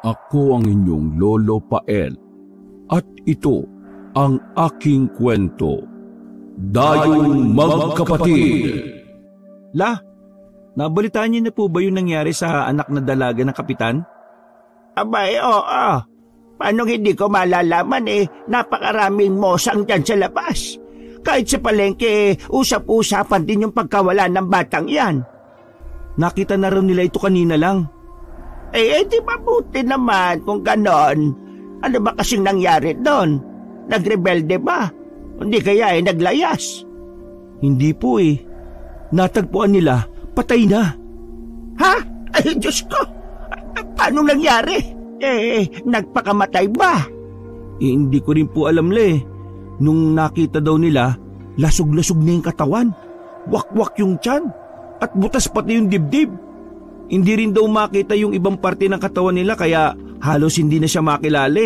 Ako ang inyong Lolo Pael at ito ang aking kwento. Dayong Magkapatid. La, nabalitaan niyo na po ba yung nangyari sa anak na dalaga ng kapitan? Abay, oo. Paano hindi ko malalaman napakaraming mosang dyan sa labas. Kahit sa palengke, usap-usapan din yung pagkawala ng batang yan. Nakita na rin nila ito kanina lang. Di mabuti naman kung ganon. Ano ba kasing nangyari doon? Nagrebelde ba? Hindi kaya naglayas? Hindi po Natagpuan nila, patay na. Ha? Ay, Diyos ko! Paano nangyari? Nagpakamatay ba? Hindi ko rin po alam Nung nakita daw nila, lasog-lasog na yung katawan. Wakwak yung tiyan. At butas pati yung dibdib. Hindi rin daw makita yung ibang parte ng katawan nila kaya halos hindi na siya makilala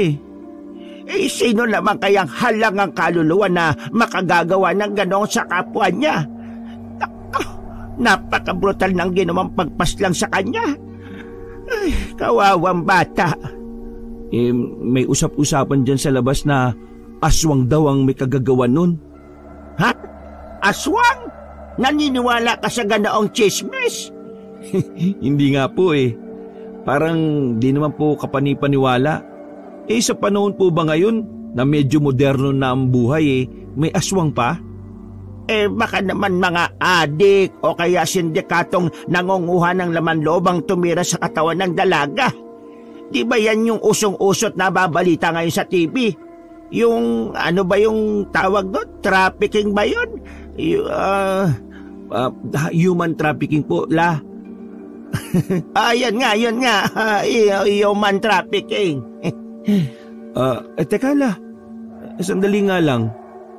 sino naman kayang halang ang kaluluwa na makagagawa ng ganon sa kapwa niya? Napaka-brutal ng ginawang pagpaslang sa kanya. Ay, kawawang bata. May usap-usapan dyan sa labas na aswang daw ang may kagagawa nun. Ha? Aswang? Naniniwala ka sa ganoong chismis? Hindi nga po Parang di naman po kapanipaniwala. Sa panahon po ba ngayon na medyo moderno na ang buhay may aswang pa? Baka naman mga adik o kaya sindikatong nangunguha ng laman loob ang tumira sa katawan ng dalaga. Di ba yan yung usong-usot na babalita ngayon sa TV? Yung ano ba yung tawag doon? Trafficking ba yun? Human trafficking po, La. Yun nga. Human trafficking. Teka, La. Sandali nga lang.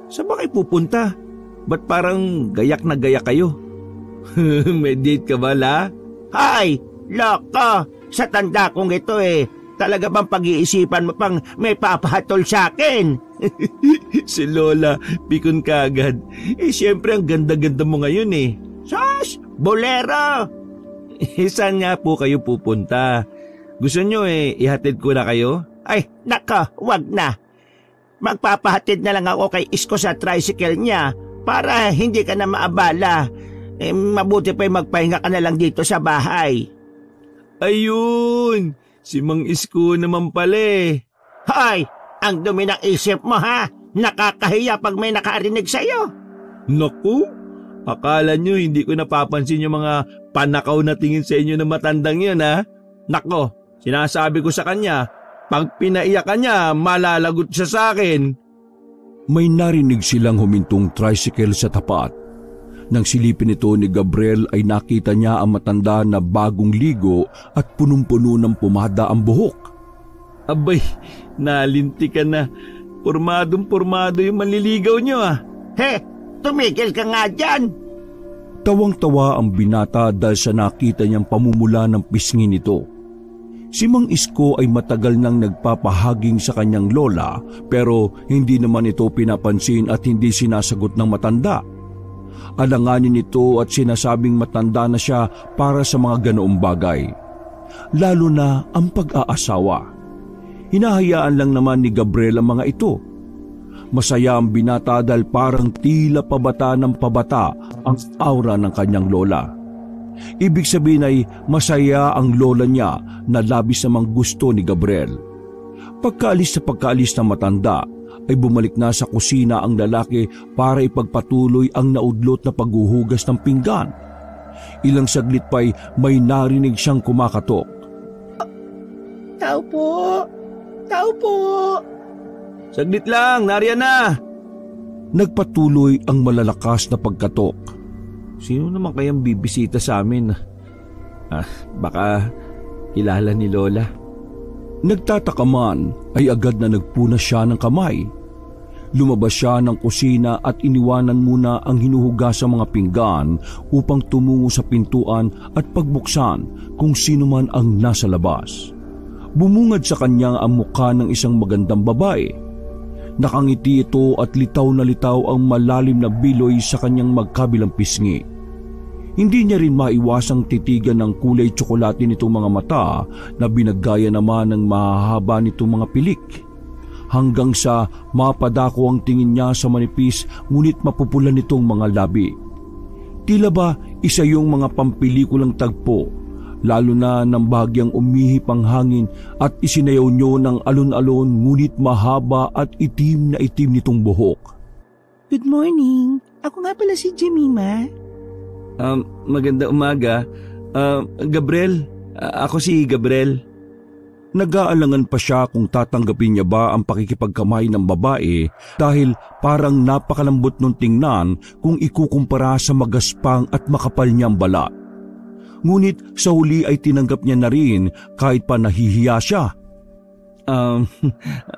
Saan ba kayo pupunta? Ba't parang gayak na gayak kayo? May date ka ba, La? Hay! Loko! Sa tanda kong ito talaga bang pag-iisipan mo pang may papahatol sa akin? Si Lola, pikon ka agad. Siyempre ang ganda-ganda mo ngayon Sus! Bolero! Saan nga po kayo pupunta? Gusto nyo ihatid ko na kayo? Ay, nako, wag na. Magpapahatid na lang ako kay Isko sa tricycle niya para hindi ka na maabala. Mabuti pa magpahinga ka na lang dito sa bahay. Ayun! Si Mang Isko naman pala Hoy! Ang dumi ng isip mo ha! Nakakahiya pag may nakarinig sa'yo. Naku! Akala nyo hindi ko napapansin yung mga panakaw na tingin sa inyo ng matandang yun ha? Nako! Sinasabi ko sa kanya, pag pinaiyak ka niya, malalagot siya sa akin. May narinig silang humintong tricycle sa tapat. Nang silipin ito ni Gabriel ay nakita niya ang matanda na bagong ligo at punong-puno ng pumada ang buhok. Abay, nalinti ka na. Pormadong-pormado yung manliligaw niyo Tumigil ka nga dyan. Tawang-tawa ang binata dahil sa nakita niyang pamumula ng pisngi nito. Si Mang Isko ay matagal nang nagpapahaging sa kanyang lola pero hindi naman ito pinapansin at hindi sinasagot ng matanda. Alanganin ito at sinasabing matanda na siya para sa mga ganoong bagay. Lalo na ang pag-aasawa. Hinahayaan lang naman ni Gabriel ang mga ito. Masaya ang binata dahil parang tila pabata ng pabata ang aura ng kanyang lola. Ibig sabihin ay masaya ang lola niya na labis namang gusto ni Gabriel. Pagkaalis ng matanda ay bumalik na sa kusina ang lalaki para ipagpatuloy ang naudlot na paghuhugas ng pinggan. Ilang saglit pa'y may narinig siyang kumakatok. Tao po! Tao po! Saglit lang, nariyan na! Nagpatuloy ang malalakas na pagkatok. Sino naman kayang bibisita sa amin? Baka kilala ni Lola. Nagtataka man ay agad na nagpuna siya ng kamay. Lumabas siya ng kusina at iniwanan muna ang hinuhugasang mga pinggan upang tumungo sa pintuan at pagbuksan kung sino man ang nasa labas. Bumungad sa kanya ang mukha ng isang magandang babae. Nakangiti ito at litaw na litaw ang malalim na biloy sa kanyang magkabilang pisngi. Hindi niya rin maiwasang titigan ng kulay tsokolate nitong mga mata na binagaya naman ng mahahaba nitong mga pilik. Hanggang sa mapadako ang tingin niya sa manipis ngunit mapupula nitong mga labi. Tila ba isa yung mga pampelikulang tagpo, lalo na nang bahagyang umihip ang hangin at isinayaw niyo ng alon-alon ngunit mahaba at itim na itim nitong buhok. Good morning. Ako nga pala si Jemima. Maganda umaga. Gabriel. Ako si Gabriel. Nag-aalangan pa siya kung tatanggapin niya ba ang pakikipagkamay ng babae dahil parang napakalambot nung tingnan kung ikukumpara sa magaspang at makapal niyang balat. Ngunit sa huli ay tinanggap niya na rin kahit pa nahihiya siya.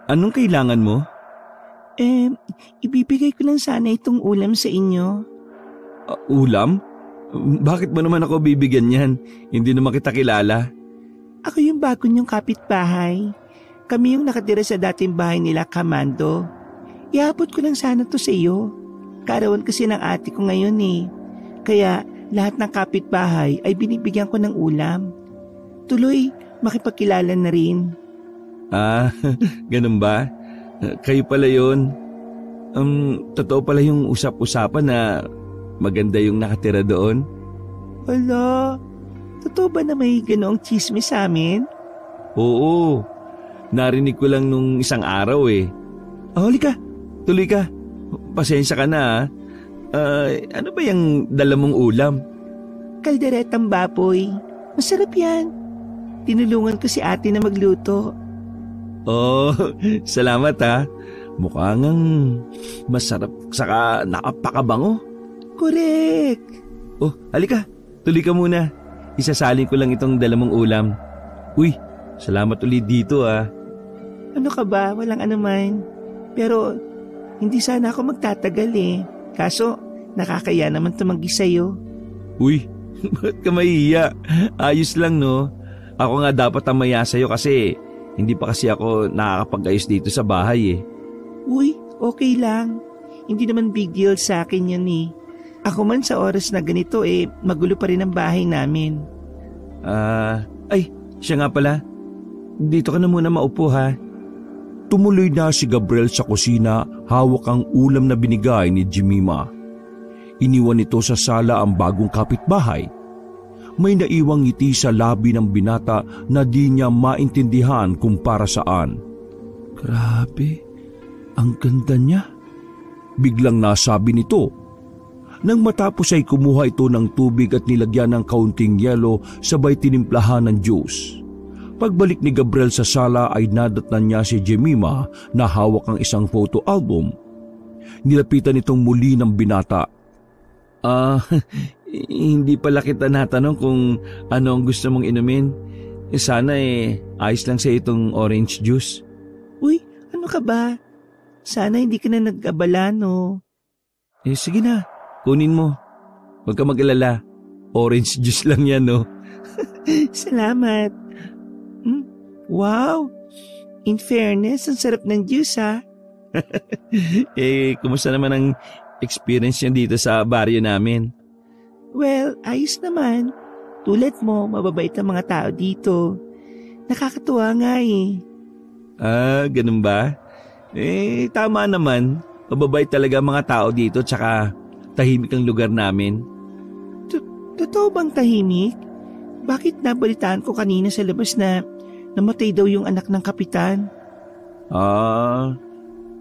Anong kailangan mo? Ibibigay ko lang sana itong ulam sa inyo. Ulam? Bakit mo naman ako bibigyan yan? Hindi naman kita kilala. Ako yung bago niyong kapitbahay. Kami yung nakatira sa dating bahay nila, Kamando. Iabot ko lang sana to sa iyo. Kaarawan kasi ng ate ko ngayon eh. Kaya lahat ng kapitbahay ay binibigyan ko ng ulam. Tuloy, makipagkilala na rin. Ganun ba? Kayo pala yun. Totoo pala yung usap-usapan na maganda yung nakatira doon? Wala. Totoo ba na may ganoong chismis sa amin? Oo. Narinig ko lang nung isang araw eh. Halika, tuloy ka. Pasensya ka na. Ano ba yung dala mong ulam? Kalderetang baboy. Masarap yan. Tinulungan ko si ate na magluto. Oh, salamat ha. Mukhang masarap saka napakabango. Correct. Oh, halika. Tuloy ka muna. Isasalin ko lang itong dala mong ulam. Uy, salamat ulit dito ah. Ano ka ba? Walang anuman. Pero hindi sana ako magtatagal eh. Kaso nakakaya naman tumanggi sa'yo. Uy, ba't ka mahihiya? Ayos lang no. Ako nga dapat ang maya sa'yo kasi hindi pa kasi ako nakakapag-ayos dito sa bahay eh. Uy, okay lang. Hindi naman big deal sa akin yan eh. Ako man sa oras na ganito magulo pa rin ang bahay namin. Siya nga pala. Dito ka na muna maupo ha. Tumuloy na si Gabriel sa kusina, hawak ang ulam na binigay ni Jemima. Iniwan nito sa sala ang bagong kapitbahay. May naiwang ngiti sa labi ng binata na di niya maintindihan kung para saan. Grabe, ang ganda niya. Biglang nasabi nito. Nang matapos ay kumuha ito ng tubig at nilagyan ng kaunting yelo sabay tinimplahan ng juice. Pagbalik ni Gabriel sa sala ay nadatnan niya si Jemima na hawak ang isang photo album. Nilapitan itong muli ng binata. Hindi pala kita natanong kung ano ang gusto mong inumin. Sana ayos lang sa itong orange juice. Uy, ano ka ba? Sana hindi ka na nag-abala no. Sige na. Kunin mo. Huwag ka mag-alala. Orange juice lang yan, no? Salamat. Wow. In fairness, ang sarap ng juice, ha? Kumusta naman ang experience niya dito sa baryo namin? Well, ayos naman. Tulad mo, mababait ang mga tao dito. Nakakatuwa nga eh. Ganun ba? Tama naman. Mababait talaga ang mga tao dito tsaka tahimik ang lugar namin. Totoo bang tahimik? Bakit nabalitaan ko kanina sa labas na namatay daw yung anak ng kapitan?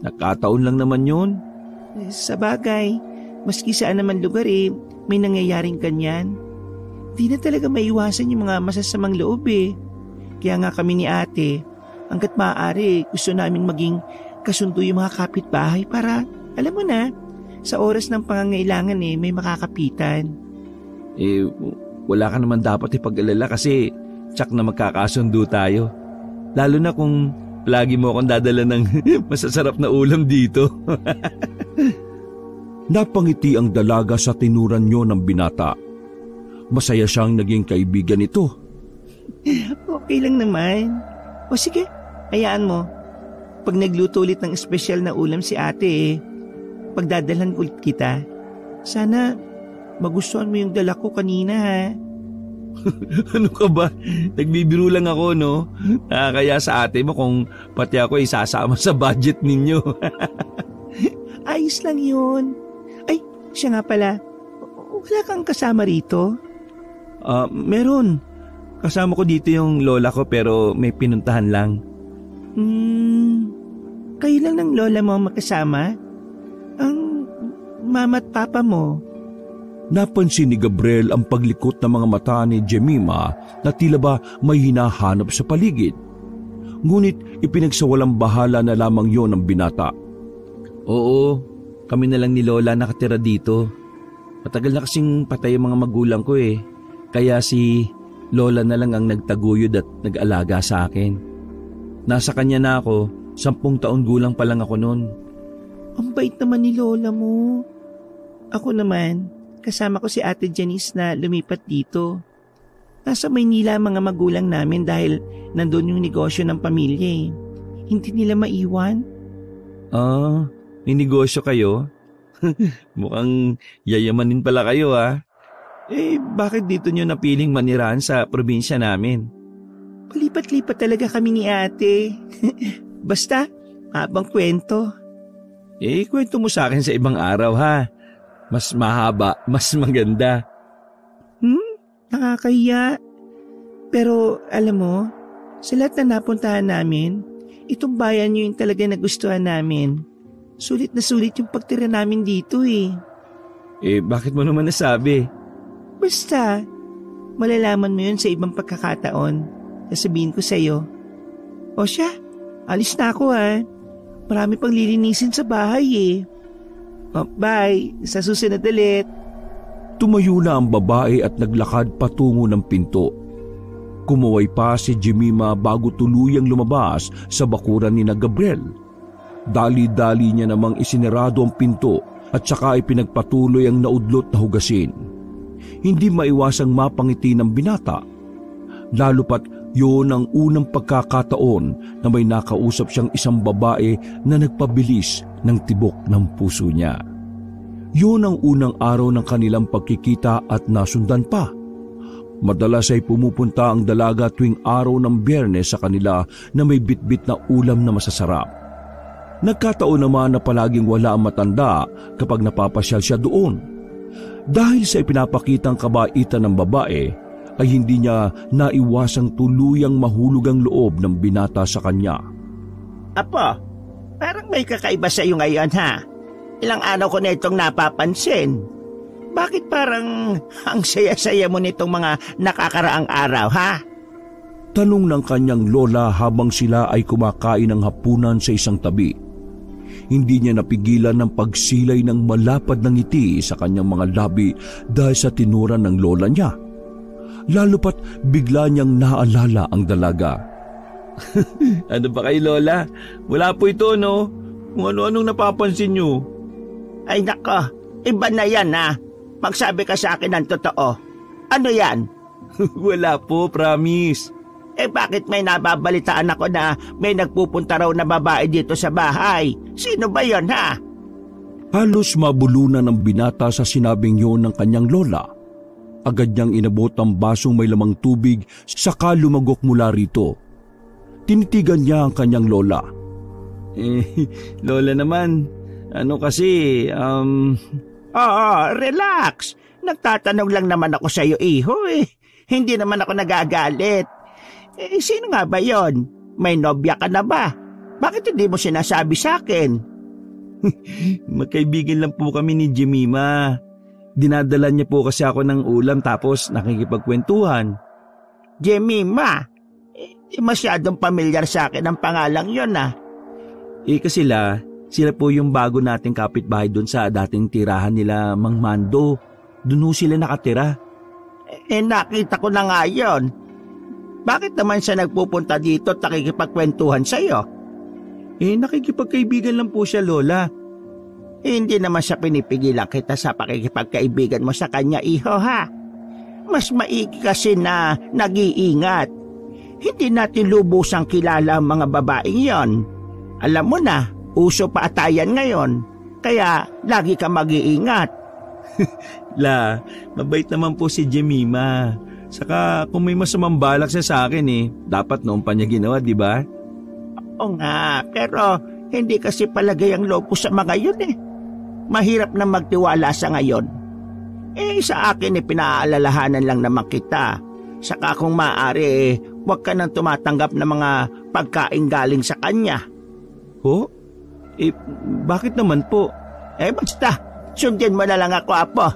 Nakataon lang naman yun. Sa bagay, maski saan naman lugar may nangyayaring ganyan. Di na talaga maiwasan yung mga masasamang loob eh. Kaya nga kami ni ate, hanggat maaari gusto namin maging kasundo yung mga kapitbahay para, alam mo na, sa oras ng pangangailangan may makakapitan. Wala ka naman dapat ipag-alala kasi tsak na magkakasundo tayo. Lalo na kung lagi mo akong dadala ng masasarap na ulam dito. Napangiti ang dalaga sa tinuran niyo ng binata. Masaya siyang naging kaibigan nito. Okay lang naman. O sige, hayaan mo. Pag nagluto ulit ng espesyal na ulam si ate pagdadalhan ulit kita. Sana magustuhan mo yung dala ko kanina ha. Ano ka ba? Nagbibiro lang ako, no? Kaya sa ate mo kung pati ako isasama sa budget ninyo. Ayos lang yun. Ay, siya nga pala. Wala kang kasama rito? Meron. Kasama ko dito yung lola ko pero may pinuntahan lang. Kayo lang ng lola mo makasama? Ang mama at papa mo? Napansin ni Gabriel ang paglikot ng mga mata ni Jemima na tila ba may hinahanap sa paligid. Ngunit ipinagsawalang bahala na lamang yon ng binata. Oo, kami na lang ni Lola nakatira dito. Matagal na kasing patay ang mga magulang ko eh. Kaya si Lola na lang ang nagtaguyod at nag-alaga sa akin. Nasa kanya na ako, 10 taon gulang pa lang ako noon. Ang bait naman ni Lola mo. Ako naman, kasama ko si Ate Janice na lumipat dito. Nasa Maynila ang mga magulang namin dahil nandun yung negosyo ng pamilya eh. Hindi nila maiwan. May negosyo kayo? Mukhang yayamanin pala kayo Bakit dito nyo napiling manirahan sa probinsya namin? Palipat-lipat talaga kami ni ate. Basta, habang kwento. Kwento mo sa akin sa ibang araw ha. Mas mahaba, mas maganda. Nakakahiya. Pero alam mo, sa lahat na napuntahan namin, itong bayan nyo yung talaga nagustuhan namin. Sulit na sulit yung pagtira namin dito eh. Bakit mo naman nasabi? Basta, malalaman mo yun sa ibang pagkakataon. Sasabihin ko sa'yo. O siya, alis na ako Marami pang lilinisin sa bahay eh. Bye, sa susunod ulit. Tumayo na ang babae at naglakad patungo ng pinto. Kumuway pa si Jemima bago tuluyang lumabas sa bakuran ni Gabriel. Dali-dali niya namang isinarado ang pinto at saka ipinagpatuloy ang naudlot na hugasin. Hindi maiwasang mapangiti ng binata. Lalo pat yun ang unang pagkakataon na may nakausap siyang isang babae na nagpabilis ng tibok ng puso niya. Yun ang unang araw ng kanilang pagkikita at nasundan pa. Madalas ay pumupunta ang dalaga tuwing araw ng Biyernes sa kanila na may bitbit na ulam na masasarap. Nagkataon naman na palaging wala ang matanda kapag napapasyal siya doon. Dahil sa ipinapakitang kabaitan ng babae, ay hindi niya naiwasang tuluyang mahulog ang loob ng binata sa kanya. Apo, parang may kakaiba sa iyo ngayon ha. Ilang araw ko na itong napapansin. Bakit parang ang saya-saya mo nitong mga nakakaraang araw ha? Tanong ng kanyang lola habang sila ay kumakain ng hapunan sa isang tabi. Hindi niya napigilan ng pagsilay ng malapad na ngiti sa kanyang mga labi dahil sa tinuran ng lola niya. Lalo pat bigla niyang naalala ang dalaga. Ano ba kay Lola? Wala po ito no? Kung ano-anong napapansin niyo. Ay nako, iba na yan ha. Magsabi ka sa akin ng totoo. Ano yan? Wala po, promise. Bakit may nababalitaan ako na may nagpupunta raw na babae dito sa bahay? Sino ba yon ha? Halos mabulunan ng binata sa sinabing yun ng kanyang lola. Agad niyang inabot ang basong may lamang tubig saka lumagok mula rito. Tinitigan niya ang kanyang lola. Lola naman, Relax. Nagtatanong lang naman ako sa iyo, iho Hindi naman ako nagagalit. Sino nga ba yon? May nobya ka na ba? Bakit hindi mo sinasabi sa akin? Magkaibigan lang po kami ni Jemima. Dinadala niya po kasi ako ng ulam tapos nakikipagkwentuhan. Jemima? Masyadong pamilyar sa akin ang pangalang yon Kasi sila po yung bago nating kapitbahay doon sa dating tirahan nila Mang Mando. Doon sila nakatira. Nakita ko na nga yon. Bakit naman siya nagpupunta dito at nakikipagkwentuhan sa iyo? Nakikipagkaibigan lang po siya, Lola. Hindi naman siya pinipigilan kita sa pakikipagkaibigan mo sa kanya, iho ha. Mas maigi kasi na nag-iingat. Hindi natin lubusang kilala ang mga babaeng yon. Alam mo na, uso pa atayan ngayon. Kaya lagi ka mag-iingat. Mabait naman po si Jemima. Saka kung may masamang balak siya sa akin dapat noon pa niya ginawa, di ba? Oo nga, pero hindi kasi palagay ang loob ko sa mga yun Mahirap na magtiwala sa ngayon. Sa akin pinaalalahanan lang naman kita. Saka kung maaari huwag ka nang tumatanggap ng mga pagkain galing sa kanya. Ho? Bakit naman po? Basta, sundin mo na lang ako, Apo.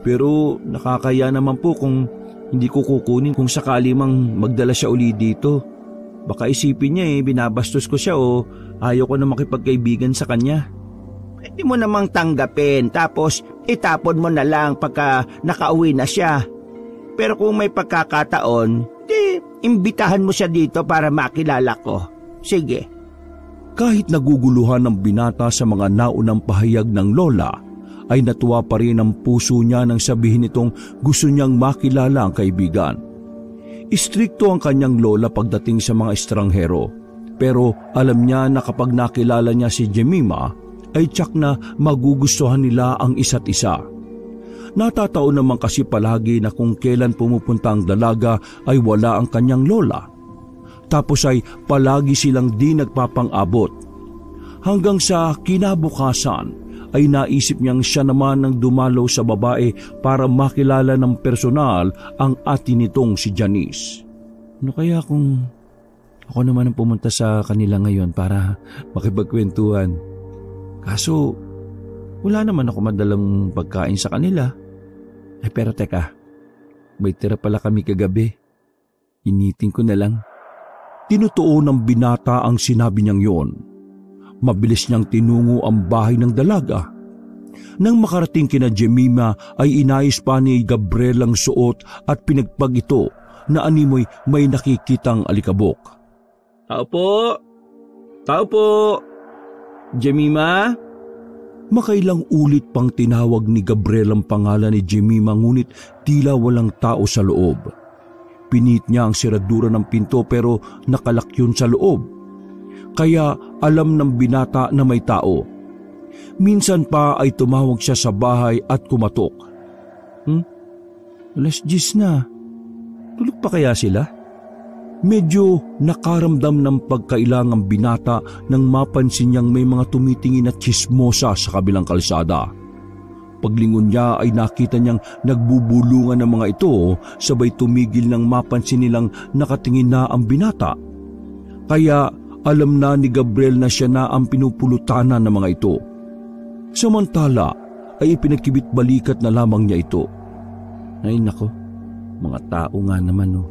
Pero nakakaya naman po kung hindi ko kukunin kung sakali mang magdala siya uli dito. Baka isipin niya binabastos ko siya o ayaw ko na makipagkaibigan sa kanya. Pwede mo namang tanggapin tapos itapon mo na lang pagka nakauwi na siya. Pero kung may pagkakataon, imbitahan mo siya dito para makilala ko. Sige. Kahit naguguluhan ng binata sa mga naunang pahayag ng lola, ay natuwa pa rin ang puso niya nang sabihin nitong gusto niyang makilala ang kaibigan. Istrikto ang kanyang lola pagdating sa mga estranghero, pero alam niya na kapag nakilala niya si Jemima, ay tiyak na magugustuhan nila ang isa't isa. Natataon naman kasi palagi na kung kailan pumupunta ang dalaga ay wala ang kanyang lola. Tapos ay palagi silang di nagpapang-abot. Hanggang sa kinabukasan ay naisip niyang siya naman ang dumalaw sa babae para makilala ng personal ang ate nitong si Janice. Ano kaya kung ako naman ang pumunta sa kanila ngayon para makipagkwentuhan? Kaso wala naman ako madalang pagkain sa kanila. Pero teka, may tira pala kami kagabi. Initin ko na lang. Tinutuo ng binata ang sinabi niyang yon. Mabilis niyang tinungo ang bahay ng dalaga. Nang makarating kina Jemima ay inayos pa ni Gabriel ang suot at pinagpag ito na animoy may nakikitang alikabok. Tao po! Tao po! Jemima? Makailang ulit pang tinawag ni Gabriel ang pangalan ni Jemima ngunit tila walang tao sa loob. Pinit niya ang siradura ng pinto pero nakalak yun sa loob. Kaya alam ng binata na may tao. Minsan pa ay tumawag siya sa bahay at kumatok. 10:00 na. Tulog pa kaya sila? Medyo nakaramdam ng pagkailangang binata nang mapansin niyang may mga tumitingin at tsismosa sa kabilang kalsada. Paglingon niya ay nakita niyang nagbubulungan ng mga ito, sabay tumigil nang mapansin nilang nakatingin na ang binata. Kaya alam na ni Gabriel na siya na ang pinupulutanan ng mga ito. Samantala ay ipinagkibit balikat na lamang niya ito. Ay nako, mga tao nga naman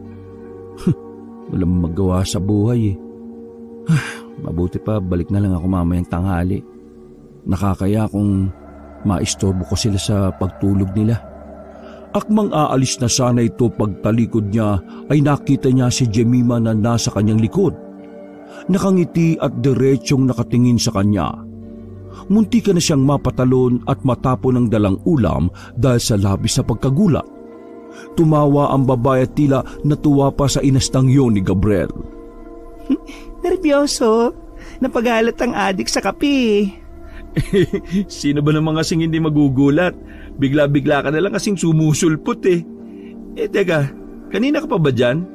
Walang magawa sa buhay Mabuti pa balik na lang ako mamayang tanghali. Nakakaya kung maistorbo ko sila sa pagtulog nila. Akmang aalis na sana ito pagtalikod niya ay nakita niya si Jemima na nasa kanyang likod. Nakangiti at diretsyong nakatingin sa kanya. Munti ka na siyang mapatalon at matapon ng dalang ulam dahil sa labis na pagkagulat. Tumawa ang babae at tila natuwa pa sa inastang yun ni Gabriel. Nervyoso. Napagalat ang adik sa kape. Sino ba namang kasing hindi magugulat? Bigla-bigla ka na lang kasing sumusulpot Teka, kanina ka pa ba dyan?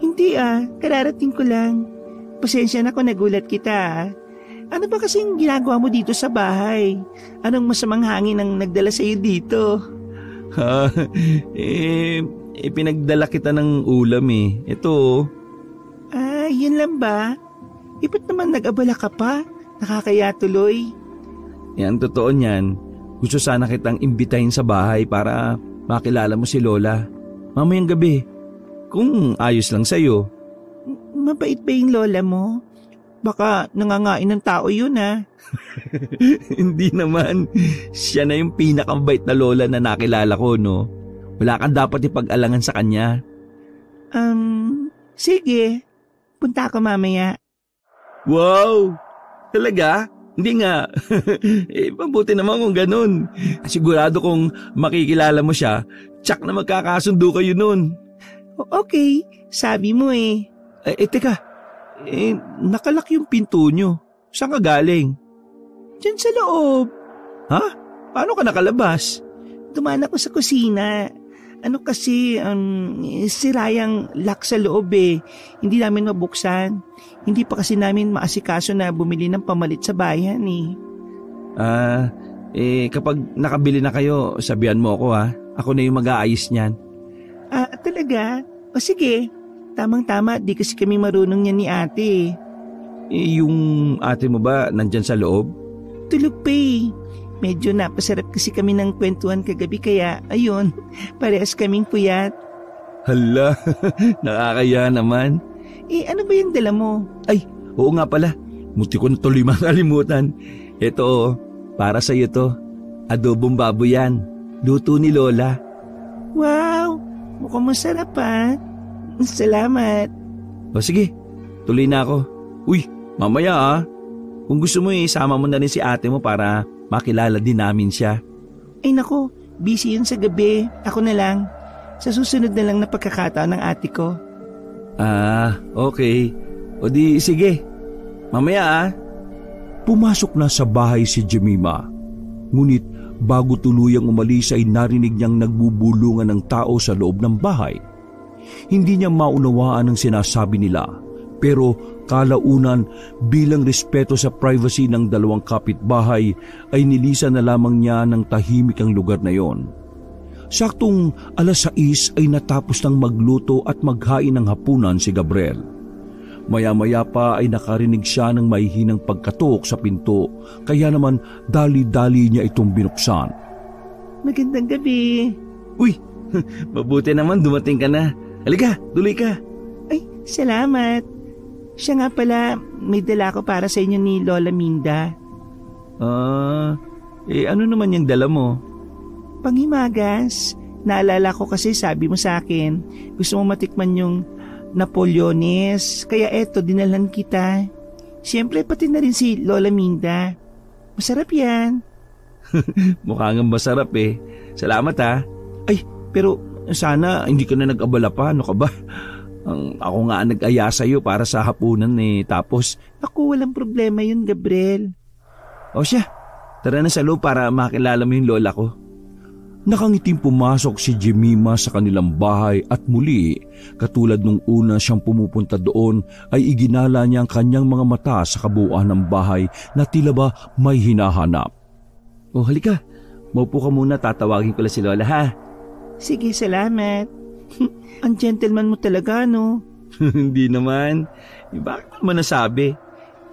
Hindi kararating ko lang. Pasensya na kung nagulat kita. Ano ba kasing ginagawa mo dito sa bahay? Anong masamang hangin ang nagdala sa iyo dito? Pinagdala kita ng ulam Ito. Yun lang ba? Ba't naman nag-abala ka pa? Nakakaya tuloy. Yan, totoo niyan. Gusto sana kitang imbitahin sa bahay para makilala mo si Lola. Mamayang gabi. Kung ayos lang sa'yo. Mabait ba yung lola mo? Baka nangangain ng tao yun Hindi naman. Siya na yung pinakamabait na lola na nakilala ko, no? Wala kang dapat ipag-alangan sa kanya. Sige. Punta ako mamaya. Wow! Talaga? Hindi nga. Mabuti naman kung ganun. Sigurado kung makikilala mo siya, tsak na magkakasundo kayo nun. Okay, sabi mo Teka. Nakalak yung pinto nyo. Saan ka galing? Diyan sa loob. Ha? Paano ka nakalabas? Dumaan ako sa kusina. Ano kasi, sira yung lock sa loob eh. Hindi namin mabuksan. Hindi pa kasi namin maasikaso na bumili ng pamalit sa bayan eh. Kapag nakabili na kayo, sabihan mo ako ha. Ako na yung mag-aayos niyan. Talaga? O sige, tamang-tama, di kasi kami marunong yan ni ate. Yung ate mo ba nandyan sa loob? Tulog pa eh. Medyo napasarap kasi kami ng kwentuhan kagabi kaya, ayun, parehas kaming puyat. Hala, nakakaya naman. Ano ba yung dala mo? Ay, oo nga pala. Munti ko na tuloy makalimutan. Ito, para sa'yo to. Adobong baboy yan. Luto ni Lola. Wow, mukhang masarap ha. Salamat. O sige, tuloy na ako. Uy, mamaya ah. Kung gusto mo isama mo na rin si ate mo para makilala din namin siya. Ay nako, busy yun sa gabi. Ako na lang. Sa susunod na lang na pagkakataon ng ate ko. Okay. O di sige. Mamaya ah. Pumasok na sa bahay si Jemima. Ngunit bago tuluyang umalis ay narinig niyang nagbubulungan ng tao sa loob ng bahay. Hindi niya maunawaan ang sinasabi nila. Pero kalaunan bilang respeto sa privacy ng dalawang kapitbahay ay nilisan na lamang niya ng tahimik ang lugar na yon. Saktong 6:00 ay natapos ng magluto at maghain ng hapunan si Gabriel. Maya-maya pa ay nakarinig siya ng mahihinang pagkatok sa pinto kaya naman dali-dali niya itong binuksan. Magandang gabi. Uy, mabuti naman dumating ka na. Halika, tuloy ka. Ay, salamat. Siya nga pala, may dala ko para sa inyo ni Lola Minda. Ano naman yung dala mo? Panghimagas. Naalala ko kasi sabi mo sa akin, gusto mo matikman yung Napoleones. Kaya eto, dinalhan kita. Siyempre, pati na rin si Lola Minda. Masarap yan. Mukhang masarap eh. Salamat ha. Ay, pero sana hindi ka na nag-abala pa. Ano ka ba? Ako nga nag-aya sa'yo para sa hapunan eh. Tapos, ako walang problema yun, Gabriel. O siya, tara na sa loob para makilala mo yung lola ko. Nakangiting pumasok si Jemima sa kanilang bahay at muli, katulad nung una siyang pumupunta doon, ay iginala niya ang kanyang mga mata sa kabuuan ng bahay na tila ba may hinahanap. O halika, maupo ka muna, tatawagin ko lang si Lola ha. Sige, salamat. Ang gentleman mo talaga, no? Hindi naman. Bakit naman nasabi?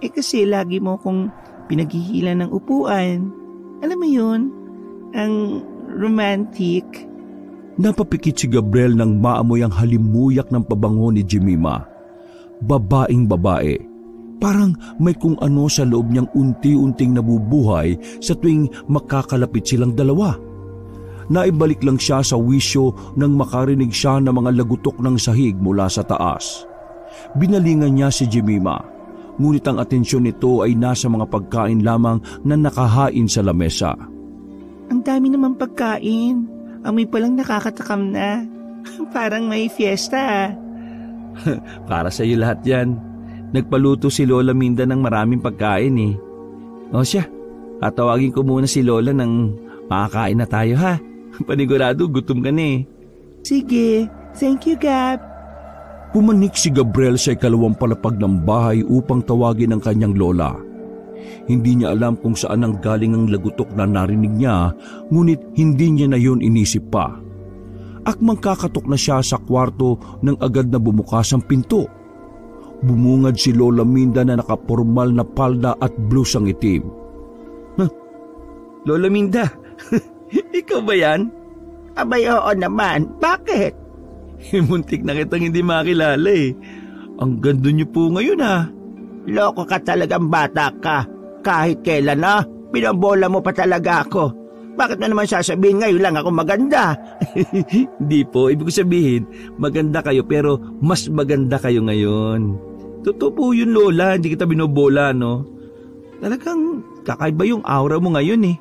Kasi lagi mo kong pinaghihilan ng upuan. Alam mo yun? Ang romantic. Napapikit si Gabriel nang maamoy ang halimuyak ng pabango ni Jemima. Babaeng babae. Parang may kung ano sa loob niyang unti-unting nabubuhay sa tuwing makakalapit silang dalawa. Naibalik lang siya sa wisyo nang makarinig siya ng mga lagutok ng sahig mula sa taas. Binalingan niya si Jemima, ngunit ang atensyon nito ay nasa mga pagkain lamang na nakahain sa lamesa. Ang dami naman pagkain. Amoy palang nakakatakam na. Parang may fiesta. Para sa iyo lahat yan. Nagpaluto si Lola Minda ng maraming pagkain eh. O siya, tatawagin ko muna si Lola nang makakain na tayo ha. Panigurado, gutom ka na eh. Sige, thank you, Gab. Pumanik si Gabriel sa ikalawang palapag ng bahay upang tawagin ang kanyang lola. Hindi niya alam kung saan ang galing ang lagutok na narinig niya, ngunit hindi niya na yun inisip pa. Akmang kakatok na siya sa kwarto nang agad na bumukas ang pinto. Bumungad si Lola Minda na nakapormal na palda at blusang itim. Lola Minda, ikaw ba yan? Abay, oo naman. Bakit? Muntik na kitang hindi makilala eh. Ang ganda niyo po ngayon ha. Loko ka talagang bata ka. Kahit kailan na, pinabola mo pa talaga ako. Bakit mo naman sasabihin ngayon lang ako maganda? Hindi po, ibig sabihin, maganda kayo pero mas maganda kayo ngayon. Totoo po yun Lola, hindi kita binobola no. Talagang kakaiba yung aura mo ngayon eh.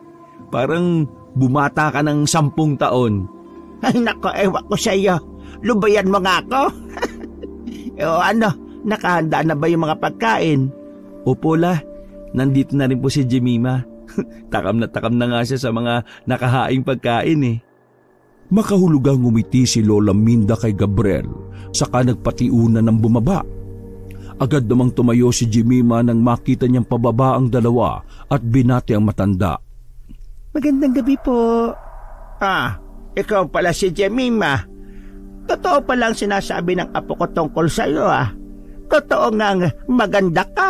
Parang bumata ka ng 10 taon. Ay nako, ewan ko sa iyo. Lubayan mo nga ako. O ano, nakahanda na ba yung mga pagkain? Opo La, nandito na rin po si Jemima. Takam na nga siya sa mga nakahaing pagkain eh. Makahulugang ngumiti si Lola Minda kay Gabriel, saka nagpatiunan ng bumaba. Agad namang tumayo si Jemima nang makita niyang pababa ang dalawa at binati ang matanda. Magandang gabi po. Ikaw pala si Jemima. Totoo palang sinasabi ng apo ko tungkol sa iyo Totoo ngang maganda ka.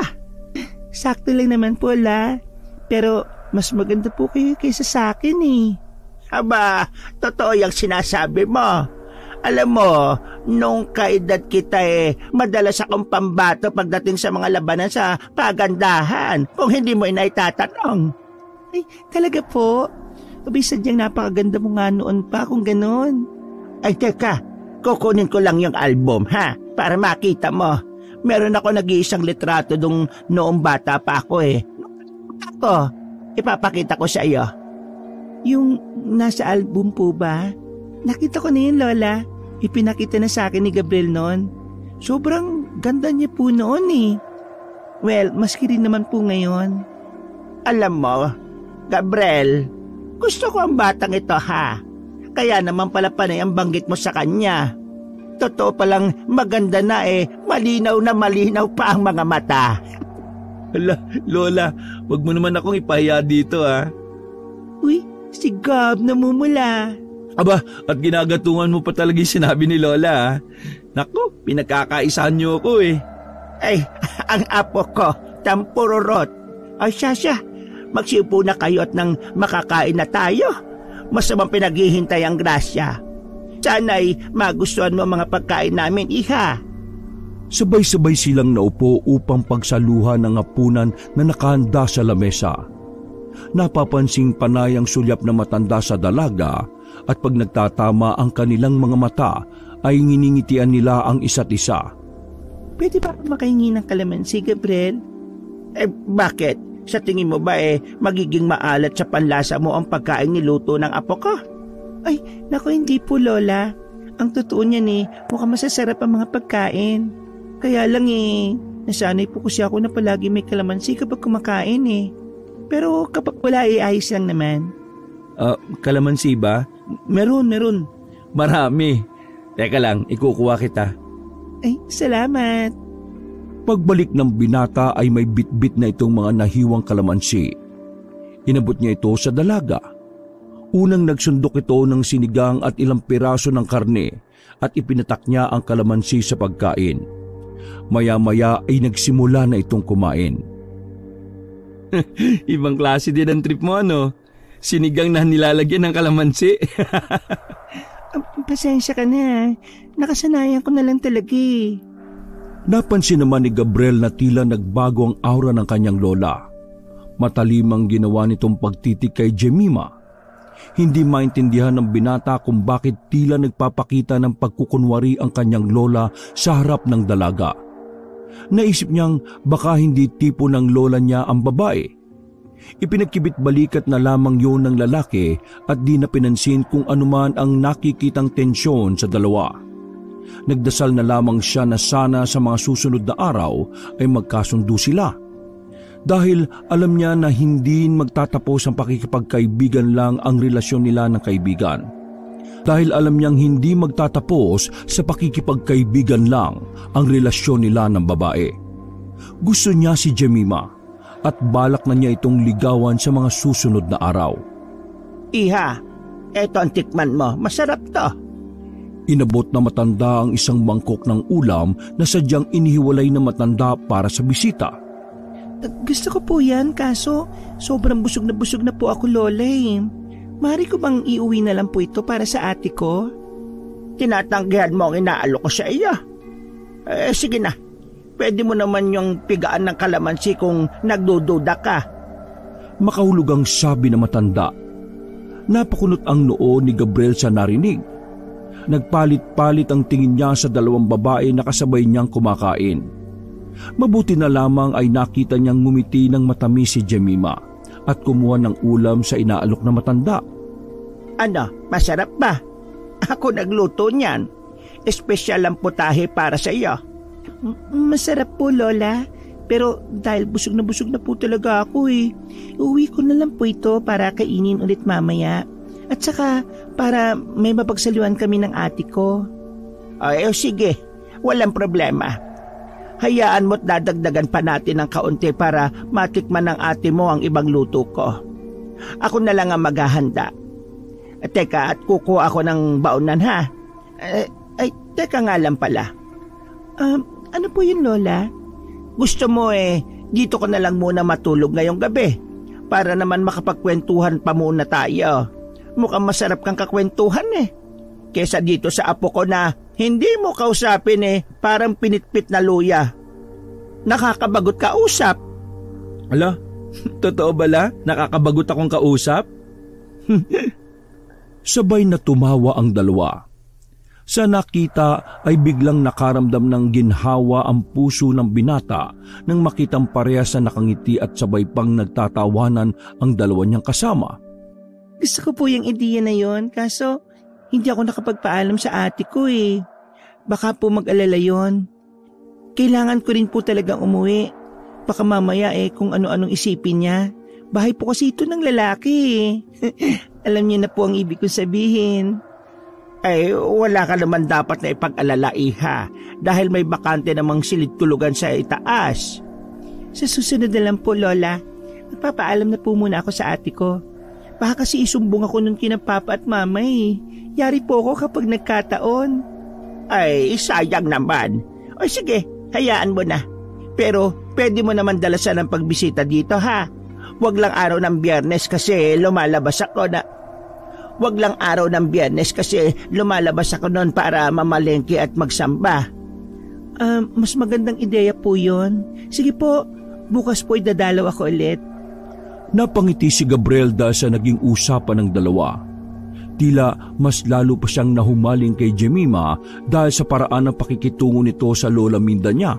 Sakto lang naman po, La. Pero mas maganda po kayo kaysa sa akin eh. Aba, totoo yung sinasabi mo. Alam mo, nung kaedad kita madalas akong pambato pagdating sa mga labanan sa kagandahan kung hindi mo inaitatanong. Ay, talaga po? Abay, sadyang napakaganda mo nga noon pa kung ganon. Ay, teka, kukunin ko lang yung album para makita mo. Meron ako nag-iisang litrato noong bata pa ako ipapakita ko sa iyo. Yung nasa album po ba? Nakita ko na yun, Lola. Ipinakita na sa akin ni Gabriel noon. Sobrang ganda niya po noon eh. Well, maski rin naman po ngayon. Alam mo, Gabriel, gusto ko ang batang ito Kaya naman pala panay ang banggit mo sa kanya. Totoo palang maganda na malinaw na malinaw pa ang mga mata. Hala, Lola, wag mo naman akong ipahiya dito Uy, si Gab namumula. Aba, at ginagatungan mo pa talaga yung sinabi ni Lola Naku, pinagkakaisahan niyo ako Ay, ang apo ko, tampururot. Ay, siya, magsiupo na kayo at nang makakain na tayo. Masamang pinaghihintay ang grasya. Sana'y magustuhan mo mga pagkain namin, iha. Sabay-sabay silang naupo upang pagsaluhan ng hapunan na nakahanda sa lamesa. Napapansing panay ang sulyap na matanda sa dalaga at pag nagtatama ang kanilang mga mata ay nginingitian nila ang isa't isa. Pwede ba makahingi ng kalamansi, Gabriel? Bakit? Sa tingin mo ba magiging maalat sa panlasa mo ang pagkain niluto ng apo ko? Ay, naku, hindi po, Lola. Ang totoo niyan mukhang masasarap ang mga pagkain. Kaya lang nasanay po kasi ako na palagi may kalamansi kapag kumakain Pero kapag wala ayos lang naman. Kalamansi ba? Meron. Marami. Teka lang, ikukuha kita. Ay, salamat. Pagbalik ng binata ay may bitbit na itong mga nahiwang kalamansi. Inabot niya ito sa dalaga. Unang nagsundok ito ng sinigang at ilang piraso ng karne at ipinatak niya ang kalamansi sa pagkain. Maya-maya ay nagsimula na itong kumain. Ibang klase din ang trip mo, Sinigang na nilalagyan ng kalamansi. Pasensya ka na. Nakasanayan ko na lang talaga Napansin naman ni Gabriel na tila nagbago ang aura ng kanyang lola. Matalimang ginawa nitong pagtitik kay Jemima. Hindi maintindihan ng binata kung bakit tila nagpapakita ng pagkukunwari ang kanyang lola sa harap ng dalaga. Naisip niyang baka hindi tipo ng lola niya ang babae. Ipinagkibit balikat na lamang yun ng lalaki at di na pinansin kung anuman ang nakikitang tensyon sa dalawa. Nagdasal na lamang siya na sana sa mga susunod na araw ay magkasundo sila. Dahil alam niya na hindi magtatapos ang pakikipagkaibigan lang ang relasyon nila ng kaibigan. Dahil alam niyang hindi magtatapos sa pakikipagkaibigan lang ang relasyon nila ng babae. Gusto niya si Jemima at balak na niya itong ligawan sa mga susunod na araw. Iha, eto ang tikman mo. Masarap to. Inabot na matanda ang isang mangkok ng ulam na sadyang inihiwalay na matanda para sa bisita. Gusto ko po yan, kaso sobrang busog na po ako, Lola Mari ko bang iuwi na lang po ito para sa ate ko? Tinatanggihan mo ang inaalok ko sa iyo. Sige na. Pwede mo naman yung pigaan ng kalamansi kung nagdududa ka. Makahulugang sabi na matanda. Napakunot ang noo ni Gabriel sa narinig. Nagpalit-palit ang tingin niya sa dalawang babae na kasabay niyang kumakain. Mabuti na lamang ay nakita niyang ngumiti ng matamis si Jemima at kumuha ng ulam sa inaalok na matanda. Ano, masarap ba? Ako nagluto niyan. Espesyal ang putahe para sa iyo. Masarap po, Lola. Pero dahil busog na po talaga ako eh. Uuwi ko na lang po ito para kainin ulit mamaya. At saka para may mapagsaluhan kami ng ate ko. Ay, sige, walang problema. Hayaan mo't dadagdagan pa natin ng kaunti para matikman ng ate mo ang ibang luto ko. Ako na lang ang maghahanda. Teka, at kukuha ako ng baonan ha. Teka nga lang pala. Ano po yun, Lola? Gusto mo dito ko na lang muna matulog ngayong gabi para naman makapagkwentuhan pa muna tayo. Mukhang masarap kang kakwentuhan kesa dito sa apo ko na hindi mo kausapin parang pinitpit na luya. Nakakabagot kausap. Ala, totoo ba la? Nakakabagot akong kausap? Sabay na tumawa ang dalawa. Sa nakita ay biglang nakaramdam ng ginhawa ang puso ng binata nang makitang parehas na nakangiti at sabay pang nagtatawanan ang dalawa niyang kasama. Gusto ko po yung ideya na yon, kaso hindi ako nakapagpaalam sa ate ko eh. Baka po mag-alala yon. Kailangan ko rin po talagang umuwi. Baka mamaya kung ano-anong isipin niya. Bahay po kasi ito ng lalaki eh. Alam niyo na po ang ibig kong sabihin. Wala ka naman dapat na ipag-alala, iha, dahil may bakante namang silid-tulugan sa itaas. Sa susunod na lang po, Lola. Magpapaalam na po muna ako sa ate ko. Baka kasi isumbong ako nun kina Papa at Mama eh. Yari po ako kapag nagkataon. Sayang naman. Sige, hayaan mo na. Pero pwede mo naman dalasan ng pagbisita dito ha. Wag lang araw ng Biyernes kasi lumalabas ako noon para mamalengke at magsamba. Mas magandang ideya po yon. Sige po, bukas po idadalaw ako ulit. Napangiti si Gabriel dahil sa naging usapan ng dalawa. Tila mas lalo pa siyang nahumaling kay Jemima dahil sa paraan ng pakikitungo nito sa lola Minda niya.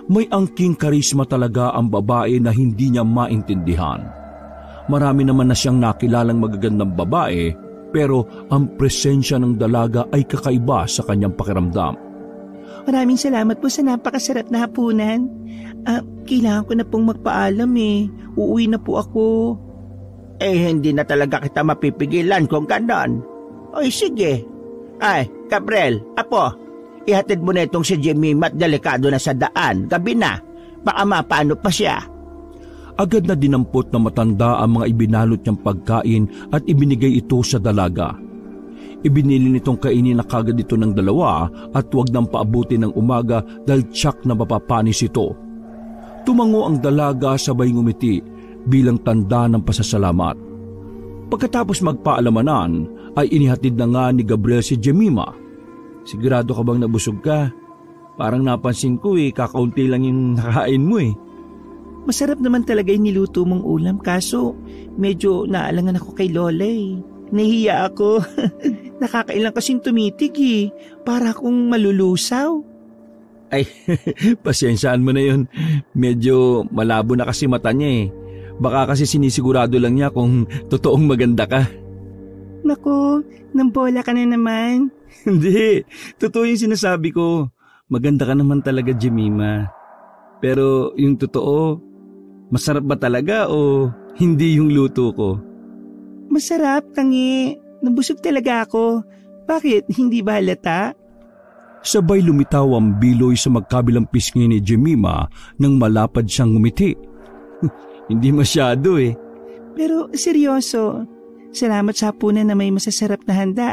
May angking karisma talaga ang babae na hindi niya maintindihan. Marami naman na siyang nakilalang magagandang babae pero ang presensya ng dalaga ay kakaiba sa kanyang pakiramdam. Maraming salamat po sa napakasarap na hapunan. Kailangan ko na pong magpaalam eh. Uuwi na po ako. Hindi na talaga kita mapipigilan kung ganon. Sige. Gabriel, apo, ihatid mo na itong si Jemima at delikado na sa daan. Gabi na. Baka mapaano pa siya. Agad na dinampot na matanda ang mga ibinalot niyang pagkain at ibinigay ito sa dalaga. Ibinili nitong kainin na kagad ito ng dalawa at huwag nang paabutin ng umaga dahil tiyak na mapapanis ito. Tumango ang dalaga sabay ngumiti bilang tanda ng pasasalamat. Pagkatapos magpaalamanan ay inihatid na nga ni Gabriel si Jemima. Sigurado ka bang nabusog ka? Parang napansin ko kakaunti lang yung nakain mo Masarap naman talaga yung niluto mong ulam kaso medyo naalangan ako kay Lola Nahihiya ako. Nakakailang kasing tumitig para akong malulusaw. Pasensyaan mo na yun. Medyo malabo na kasi mata niya Baka kasi sinisigurado lang niya kung totoong maganda ka. Naku, nambola ka na naman. Hindi, totoo yung sinasabi ko. Maganda ka naman talaga, Jemima. Pero yung totoo, masarap ba talaga o hindi yung luto ko? Masarap, tangi. Nabusog talaga ako. Bakit? Hindi ba halata? Sabay lumitaw ang biloy sa magkabilang pisngi ni Jemima nang malapad siyang ngumiti. Hindi masyado Pero seryoso, salamat sa hapunan na may masasarap na handa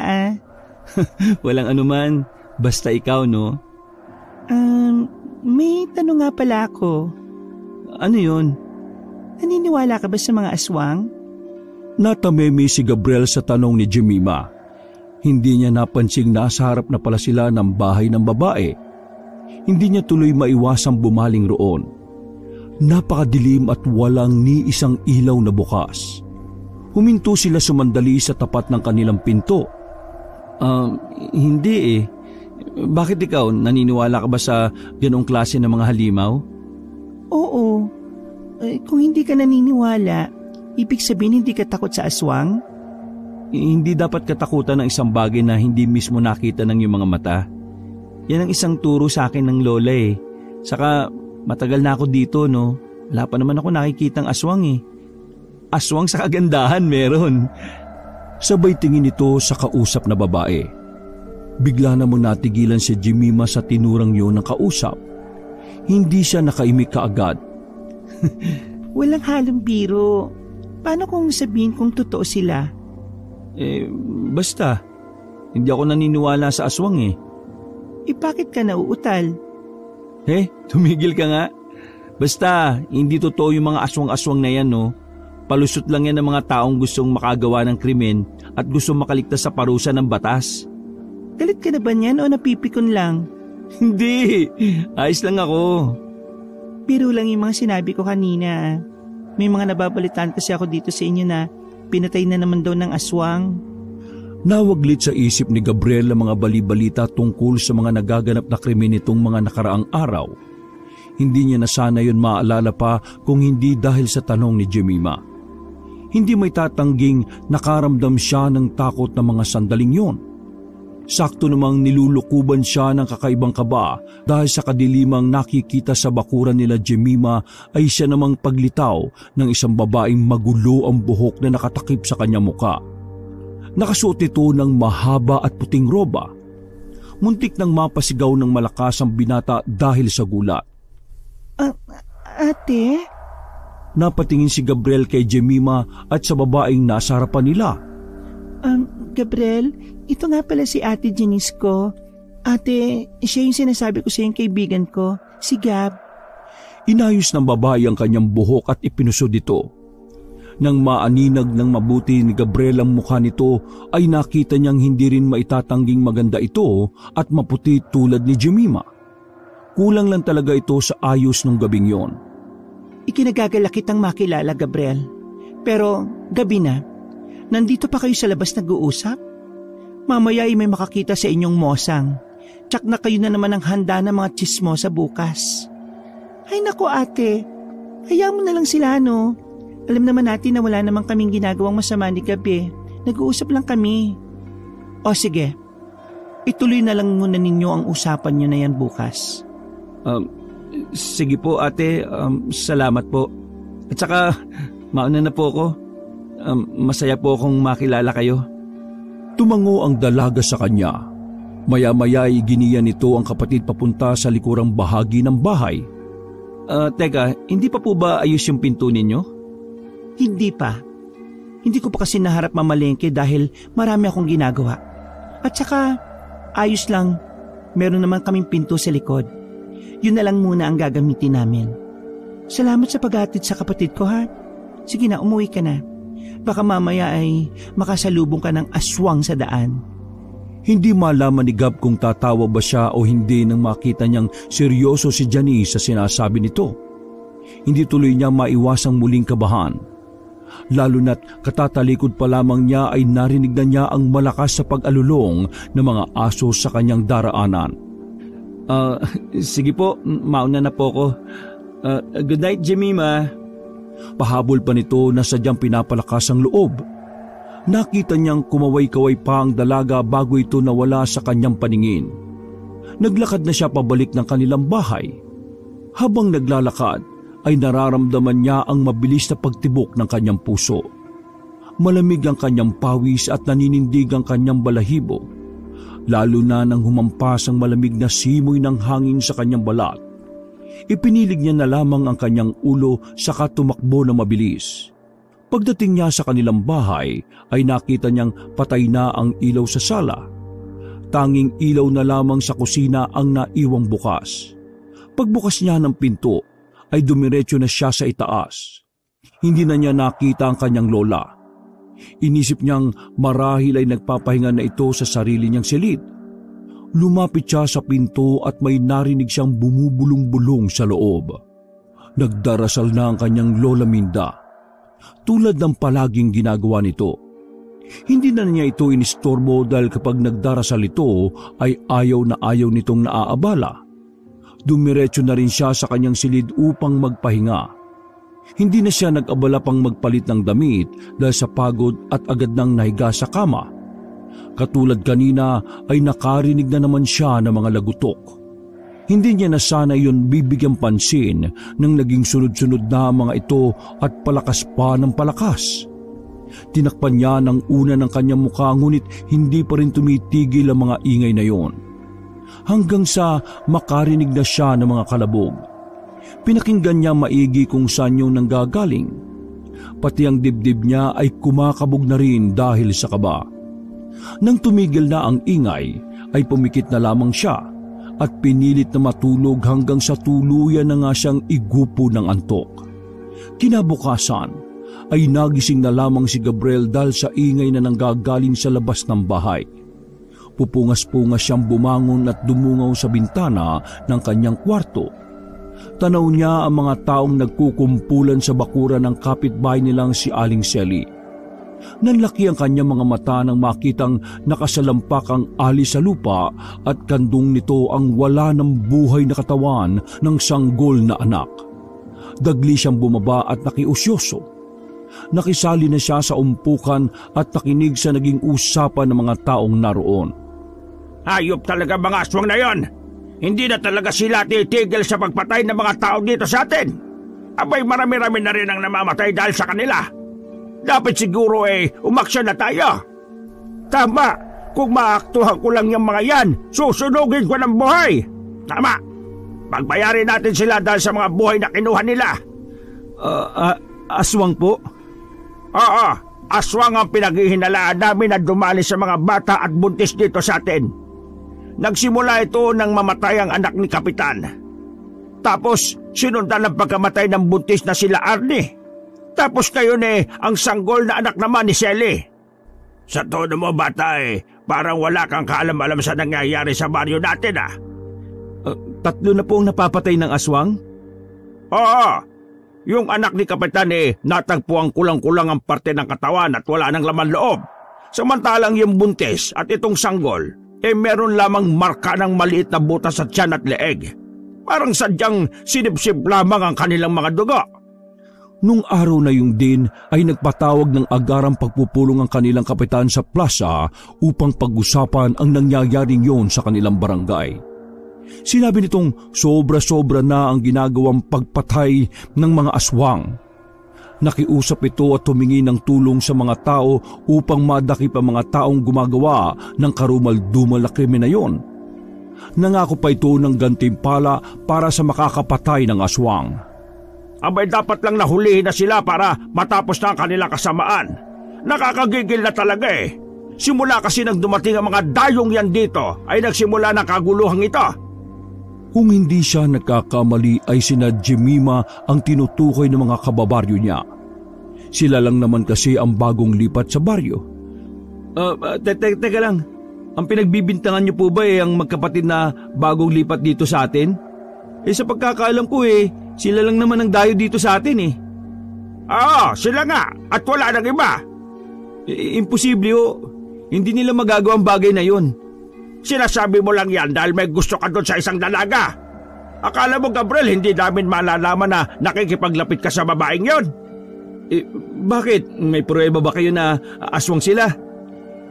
Walang anuman, basta ikaw no? May tanong nga pala ako. Ano yun? Naniniwala ka ba sa mga aswang? Natamemi si Gabriel sa tanong ni Jemima. Hindi niya napansing nasa harap na pala sila ng bahay ng babae. Hindi niya tuloy maiwasang bumaling roon. Napakadilim at walang ni isang ilaw na bukas. Huminto sila sumandali sa tapat ng kanilang pinto. Hindi Bakit ikaw, naniniwala ka ba sa ganong klase ng mga halimaw? Oo. Kung hindi ka naniniwala, ibig sabihin hindi ka takot sa aswang? Hindi dapat katakutan ng isang bagay na hindi mismo nakita ng iyong mga mata. Yan ang isang turo sa akin ng lola Saka matagal na ako dito, no? Wala pa naman ako nakikitang aswang eh. Aswang sa kagandahan meron. Sabay tingin ito sa kausap na babae. Bigla namang natigilan si Jemima sa tinurang yun ng kausap. Hindi siya nakaimik kaagad. Walang halong biro. Paano kung sabihin kung totoo sila? Basta. Hindi ako naniniwala sa aswang eh. Bakit ka nauutal? Tumigil ka nga. Basta, hindi totoo yung mga aswang-aswang na yan, no? Palusot lang yan ng mga taong gustong makagawa ng krimen at gustong makaligtas sa parusa ng batas. Galit ka na ba niyan o napipikon lang? Hindi, ayos lang ako. Biro lang yung mga sinabi ko kanina. May mga nababalitaan kasi ako dito sa inyo na pinatay na naman daw ng aswang. Nawaglit sa isip ni Gabriel ang mga bali-balita tungkol sa mga nagaganap na krimen nitong mga nakaraang araw. Hindi niya na sana yun maalala pa kung hindi dahil sa tanong ni Jemima. Hindi may tatangging nakaramdam siya ng takot na mga sandaling yon. Sakto namang nilulukuban siya ng kakaibang kaba dahil sa kadilimang nakikita sa bakuran nila Jemima ay siya namang paglitaw ng isang babaeng magulo ang buhok na nakatakip sa kanyang muka. Nakasuot ito ng mahaba at puting roba. Muntik nang mapasigaw ng malakas ang binata dahil sa gulat. Ate? Napatingin si Gabriel kay Jemima at sa babaeng nasa harapan nila. Gabriel, ito nga pala si Ate Janice ko. Ate, siya yung sinasabi ko sa yung kaibigan ko, si Gab. Inayos ng babae ang kanyang buhok at ipinusod ito. Nang maaninag ng mabuti ni Gabriel ang mukha nito ay nakita niyang hindi rin maitatangging maganda ito at maputi tulad ni Jemima. Kulang lang talaga ito sa ayos nung gabing yon. Ikinagagala kitang makilala, Gabriel. Pero gabi na, nandito pa kayo sa labas nag-uusap? Mamaya ay may makakita sa inyong mosang. Tsak na kayo na naman ang handa ng mga tsismosa bukas. Ay naku ate, hayaan mo na lang sila no. Alam naman natin na wala namang kaming ginagawang masama ni gabi. Nag-uusap lang kami. O sige, ituloy na lang muna ninyo ang usapan nyo na yan bukas. Sige po ate, salamat po. At saka, mauna na po ako. Masaya po akong makilala kayo. Tumango ang dalaga sa kanya. Maya-maya ay giniya nito ang kapatid papunta sa likurang bahagi ng bahay. Teka, hindi pa po ba ayos yung pinto ninyo? Hindi pa. Hindi ko pa kasi naharap mamalengke dahil marami akong ginagawa. At saka, ayos lang. Meron naman kaming pinto sa likod. Yun na lang muna ang gagamitin namin. Salamat sa paghatid sa kapatid ko ha. Sige na, umuwi ka na. Baka mamaya ay makasalubong ka ng aswang sa daan. Hindi malaman ni Gab kung tatawa ba siya o hindi nang makita niyang seryoso si Janice sa sinasabi nito. Hindi tuloy niya maiwasang muling kabahan. Lalo na't katatalikod pa lamang niya ay narinig na niya ang malakas sa pag-alulong ng mga aso sa kanyang daraanan. Sige po, mauna na po ako. Good night, Jemima. Pahabol pa nito na sadyang pinapalakas ang loob. Nakita niyang kumaway-kaway pa ang dalaga bago ito nawala sa kanyang paningin. Naglakad na siya pabalik ng kanilang bahay. Habang naglalakad, ay nararamdaman niya ang mabilis na pagtibok ng kanyang puso. Malamig ang kanyang pawis at naninindig ang kanyang balahibo. Lalo na nang humampas ang malamig na simoy ng hangin sa kanyang balat. Ipinilig niya na lamang ang kanyang ulo saka tumakbo na mabilis. Pagdating niya sa kanilang bahay ay nakita niyang patay na ang ilaw sa sala. Tanging ilaw na lamang sa kusina ang naiwang bukas. Pagbukas niya ng pinto ay dumiretso na siya sa itaas. Hindi na niya nakita ang kanyang lola. Inisip niyang marahil ay nagpapahinga na ito sa sarili niyang silid. Lumapit siya sa pinto at may narinig siyang bumubulong-bulong sa loob. Nagdarasal na ang kanyang lola Minda. Tulad ng palaging ginagawa nito. Hindi na niya ito inistorbo dahil kapag nagdarasal ito ay ayaw na ayaw nitong naaabala. Dumiretso na rin siya sa kanyang silid upang magpahinga. Hindi na siya nag-abala pang magpalit ng damit dahil sa pagod at agad nang nahiga sa kama. Katulad kanina ay nakarinig na naman siya ng mga lagutok. Hindi niya na sana yun bibigyan pansin nang naging sunod-sunod na mga ito at palakas pa ng palakas. Tinakpan niya ng una ng kanyang mukha ngunit hindi pa rin tumitigil ang mga ingay na yon. Hanggang sa makarinig na siya ng mga kalabog. Pinakinggan niya maigi kung saan yung nanggagaling. Pati ang dibdib niya ay kumakabog na rin dahil sa kaba. Nang tumigil na ang ingay ay pumikit na lamang siya at pinilit na matulog hanggang sa tuluyan na nga siyang igupo ng antok. Kinabukasan ay nagising na lamang si Gabriel dahil sa ingay na nanggagaling sa labas ng bahay. Pupungas-pungas siyang bumangon at dumungaw sa bintana ng kanyang kwarto. Tanaw niya ang mga taong nagkukumpulan sa bakuran ng kapitbahay nilang si Aling Sally. Nanlaki ang kanyang mga mata nang makitang nakasalampak ang ali sa lupa at kandung nito ang wala ng buhay na katawan ng sanggol na anak. Dagli siyang bumaba at nakiusyoso. Nakisali na siya sa umpukan at nakinig sa naging usapan ng mga taong naroon. Hayop talaga mga aswang na yon. Hindi na talaga sila titigil sa pagpatay ng mga tao dito sa atin. Abay marami-rami na rin ang namamatay dahil sa kanila. Dapat siguro umaksyon na tayo. Tama, kung maaktuhan ko lang yung mga yan, susunugin ko ng buhay. Tama, pagbayarin natin sila dahil sa mga buhay na kinuha nila. Aswang po? Oo, aswang ang pinaghihinalaan namin na dumali sa mga bata at buntis dito sa atin. Nagsimula ito nang mamatay ang anak ni Kapitan. Tapos sinundan ang pagkamatay ng buntis na sila Arnie. Tapos kayo ang sanggol na anak naman ni Sally. Sa tono mo bata parang wala kang kaalam-alam sa nangyayari sa baryo natin Tatlo na po ang napapatay ng aswang? Oo, yung anak ni Kapitan natagpuang kulang-kulang ang parte ng katawan at wala nang laman loob. Samantalang yung buntis at itong sanggol meron lamang marka ng maliit na butas sa tiyan at leeg. Parang sadyang sinipsip lamang ang kanilang mga dugo. Nung araw na yung din ay nagpatawag ng agarang pagpupulong ang kanilang kapitan sa plaza upang pag-usapan ang nangyayaring yon sa kanilang barangay. Sinabi nitong sobra-sobra na ang ginagawang pagpatay ng mga aswang. Nakiusap ito at humingi ng tulong sa mga tao upang madakip ang mga taong gumagawa ng karumal-dumal na krimen na yon. Nangako pa ito ng gantimpala para sa makakapatay ng aswang. Abay dapat lang nahulihin na sila para matapos na ang kanilang kasamaan. Nakakagigil na talaga Simula kasi nang dumating ang mga dayong yan dito ay nagsimula ng kaguluhang ito. Kung hindi siya nagkakamali ay sina Jemima ang tinutukoy ng mga kababaryo niya. Sila lang naman kasi ang bagong lipat sa baryo. Teka lang. Ang pinagbibintangan niyo po ba ang magkapatid na bagong lipat dito sa atin? Sa pagkakaalam ko sila lang naman ang dayo dito sa atin Oo, sila nga at wala nang iba. Imposible Hindi nila magagawa ang bagay na yun. Sinasabi mo lang yan dahil may gusto ka doon sa isang dalaga. Akala mo Gabriel hindi namin malalaman na nakikipaglapit ka sa babaeng yon? Bakit? May pruweba ba kayo na aswang sila?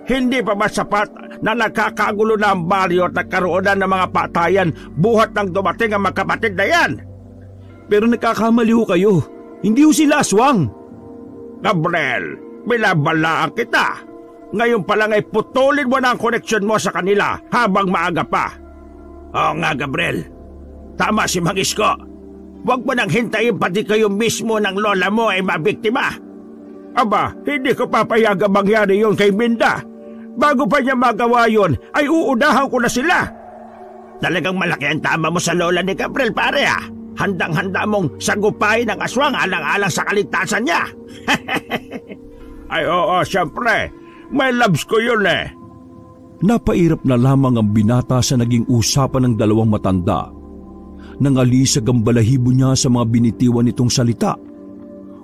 Hindi pa ba sapat na nagkakagulo na ang baryo at nagkaroonan ng mga patayan buhat nang dumating ang magkapatid na yan? Pero nagkakamali kayo. Hindi sila aswang. Gabriel, binabalaan kita. Ngayon pa lang ay putulin mo na ang koneksyon mo sa kanila habang maaga pa. Oo nga Gabriel, tama si Mang Isko. Huwag mo nang hintayin pati kayo mismo ng lola mo ay mabiktima. Aba, hindi ko papayagang mangyari yun kay Minda. Bago pa niya magawa yun ay uunahan ko na sila. Talagang malaki ang tama mo sa lola ni Gabriel pare Handang-handa mong sagupain ang aswang alang-alang sa kaligtasan niya. Ay oo, siyempre. May loves ko yun Napairap na lamang ang binata sa naging usapan ng dalawang matanda. Nangalisag ang balahibo niya sa mga binitiwan nitong salita.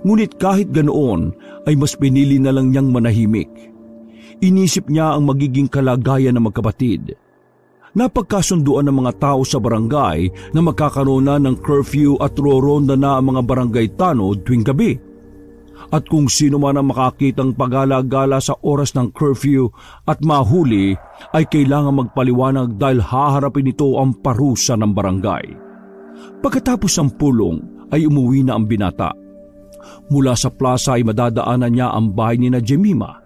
Ngunit kahit ganoon ay mas pinili na lang niyang manahimik. Inisip niya ang magiging kalagayan ng magkapatid. Napagkasunduan ng mga tao sa barangay na magkakaroon na ng curfew at roronda na ang mga barangay tanod tuwing gabi. At kung sino man ang makakitang pagala-gala sa oras ng curfew at mahuli ay kailangan magpaliwanag dahil haharapin ito ang parusa ng barangay. Pagkatapos ng pulong ay umuwi na ang binata. Mula sa plaza ay madadaanan niya ang bahay ni na Jemima.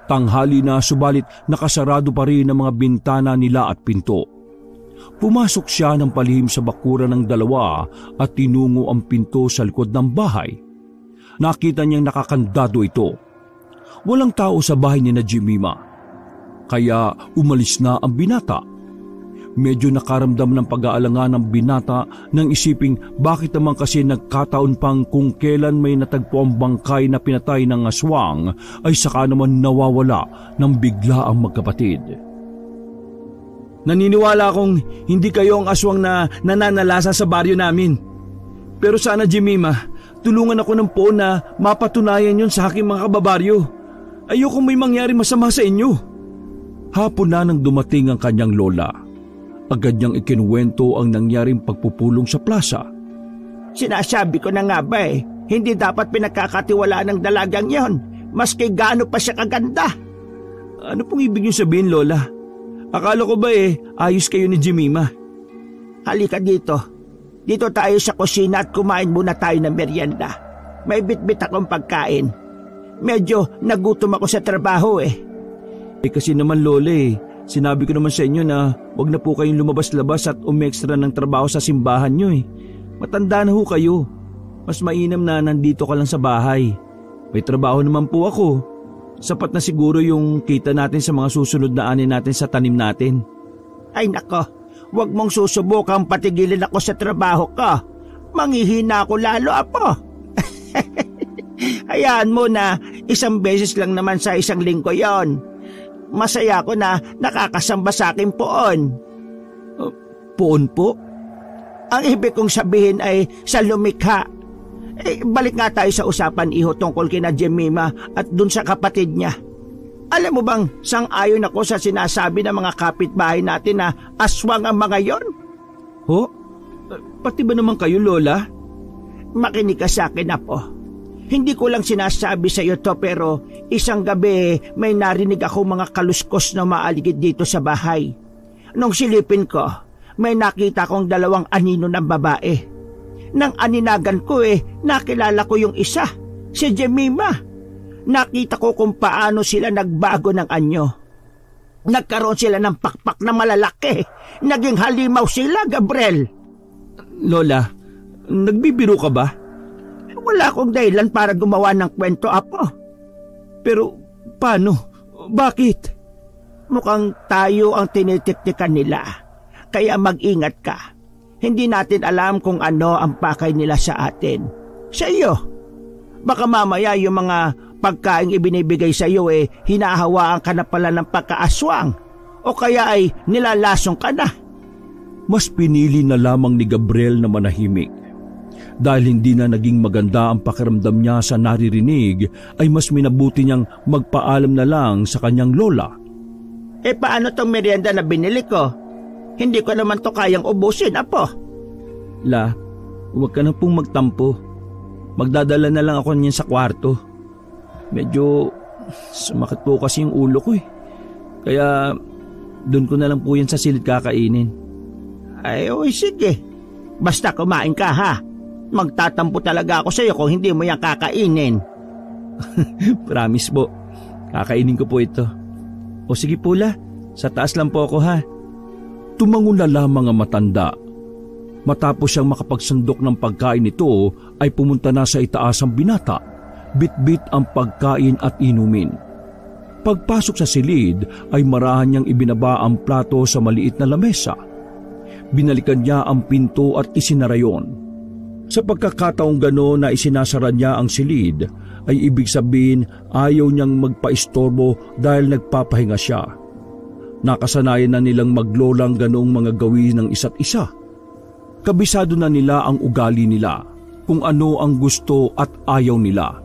Tanghali na subalit nakasarado pa rin ang mga bintana nila at pinto. Pumasok siya ng palihim sa bakuran ng dalawa at tinungo ang pinto sa likod ng bahay. Nakita niyang nakakandado ito. Walang tao sa bahay ni na Jemima, kaya umalis na ang binata. Medyo nakaramdam ng pag-aalangan ng binata nang isiping bakit naman kasi nagkataon pang kung kailan may natagpo ang bangkay na pinatay ng aswang ay saka naman nawawala ng bigla ang magkapatid. Naniniwala akong hindi kayo ang aswang na nananalasa sa baryo namin. Pero sana, Jemima, tulungan ako ng poon na mapatunayan yon sa aking mga kababaryo. Ayokong may mangyari masama sa inyo. Hapon na nang dumating ang kanyang lola. Agad niyang ikinuwento ang nangyaring pagpupulong sa plaza. Sinasabi ko na nga ba hindi dapat pinagkakatiwalaan ng dalagang yon, maski gaano pa siya kaganda. Ano pong ibig niyo sabihin, Lola? Akala ko ba ayos kayo ni Jemima? Halika dito. Dito tayo sa kusina at kumain muna tayo ng merienda. May bitbit akong pagkain. Medyo nagutom ako sa trabaho Kasi naman, Lola sinabi ko naman sa inyo na wag na po kayong lumabas-labas at umextra ng trabaho sa simbahan nyo Matanda na ho kayo. Mas mainam na nandito ka lang sa bahay. May trabaho naman po ako. Sapat na siguro yung kita natin sa mga susunod na ani natin sa tanim natin. Ay nako, wag mong susubukang patigilin ako sa trabaho ko. Manghihina ako lalo, apo. Hayaan mo na isang beses lang naman sa isang linggo yon. Masaya ako na nakakasamba sa akin poon. Poon po? Ang ibig kong sabihin ay sa lumikha. Balik nga tayo sa usapan, iho, tungkol kina Jemima at dun sa kapatid niya. Alam mo bang sang-ayon ako sa sinasabi ng mga kapitbahay natin na aswang ang mga yon? Ho? Pati ba naman kayo, Lola? Makinig ka sa akin, apo. Hindi ko lang sinasabi sa iyo to, pero isang gabi may narinig ako mga kaluskos na maaligid dito sa bahay. Nung silipin ko, may nakita kong dalawang anino ng babae. Nang aninagan ko nakilala ko yung isa, si Jemima. Nakita ko kung paano sila nagbago ng anyo. Nagkaroon sila ng pakpak na malalaki. Naging halimaw sila, Gabriel. Lola, nagbibiro ka ba? Wala akong dahilan para gumawa ng kwento, apo. Pero paano? Bakit? Mukhang tayo ang tinitiktikan nila. Kaya mag-ingat ka. Hindi natin alam kung ano ang pakay nila sa atin. Sa iyo. Baka mamaya yung mga pagkain ibinibigay sa iyo hinahawaan ka na pala ng pagkaaswang. O kaya ay nilalasong ka na. Mas pinili na lamang ni Gabriel na manahimik. Dahil hindi na naging maganda ang pakiramdam niya sa naririnig, ay mas minabuti niyang magpaalam na lang sa kanyang lola. Paano tong merienda na binili ko? Hindi ko naman to kayang ubusin, apo. La, huwag ka na pong magtampo. Magdadala na lang ako niyan sa kwarto. Medyo sumakit po kasi yung ulo ko Kaya doon ko na lang po yan sa silid kakainin. Ay, sige. Basta kumain ka, ha? Magtatampo talaga ako sa iyo kung hindi mo yan kakainin. Promise po. Kakainin ko po ito. O sige po, La. Sa taas lang po ako, ha? Tumango na lamang ang matanda. Matapos siyang makapagsandok ng pagkain nito ay pumunta na sa itaas ang binata, bitbit ang pagkain at inumin. Pagpasok sa silid ay marahan niyang ibinaba ang plato sa maliit na lamesa. Binalikan niya ang pinto at isinara yon. Sa pagkakataong gano'n na isinasara niya ang silid, ay ibig sabihin ayaw niyang magpaistorbo dahil nagpapahinga siya. Nakasanayan na nilang maglolang ganoong mga gawin ng isa't isa. Kabisado na nila ang ugali nila, kung ano ang gusto at ayaw nila.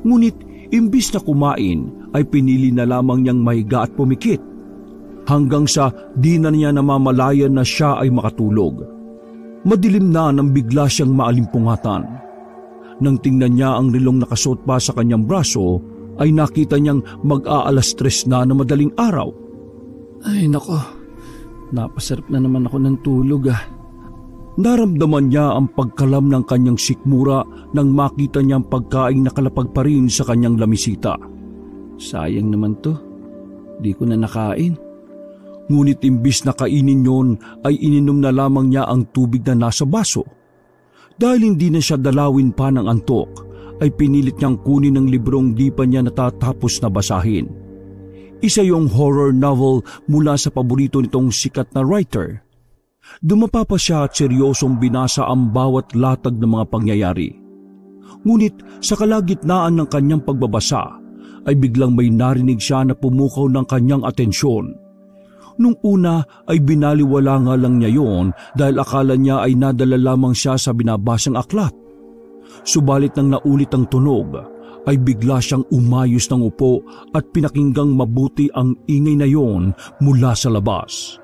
Ngunit imbis na kumain ay pinili na lamang niyang mahiga at pumikit. Hanggang sa di na niya namamalayan na siya ay makatulog. Madilim na nang bigla siyang maalimpungatan. Nang tingnan niya ang relong nakasuot pa sa kanyang braso, ay nakita niyang mag-aalas 3 na madaling araw. Ay nako, napasarap na naman ako ng tulog Naramdaman niya ang pagkalam ng kanyang sikmura nang makita niya ang pagkaing nakalapag pa rin sa kanyang lamisita. Sayang naman to, di ko na nakain. Ngunit imbis na kainin yon ay ininom na lamang niya ang tubig na nasa baso. Dahil hindi na siya dalawin pa ng antok, ay pinilit niyang kunin ang librong di pa niya natatapos na basahin. Isa yung horror novel mula sa paborito nitong sikat na writer. Dumapa pa siya at seryosong binasa ang bawat latag ng mga pangyayari. Ngunit sa kalagitnaan ng kanyang pagbabasa, ay biglang may narinig siya na pumukaw ng kanyang atensyon. Nung una ay binaliwala nga lang niya yon dahil akala niya ay nadala lamang siya sa binabasang aklat. Subalit nang naulit ang tunog, ay bigla siyang umayos ng upo at pinakinggang mabuti ang ingay na yon mula sa labas.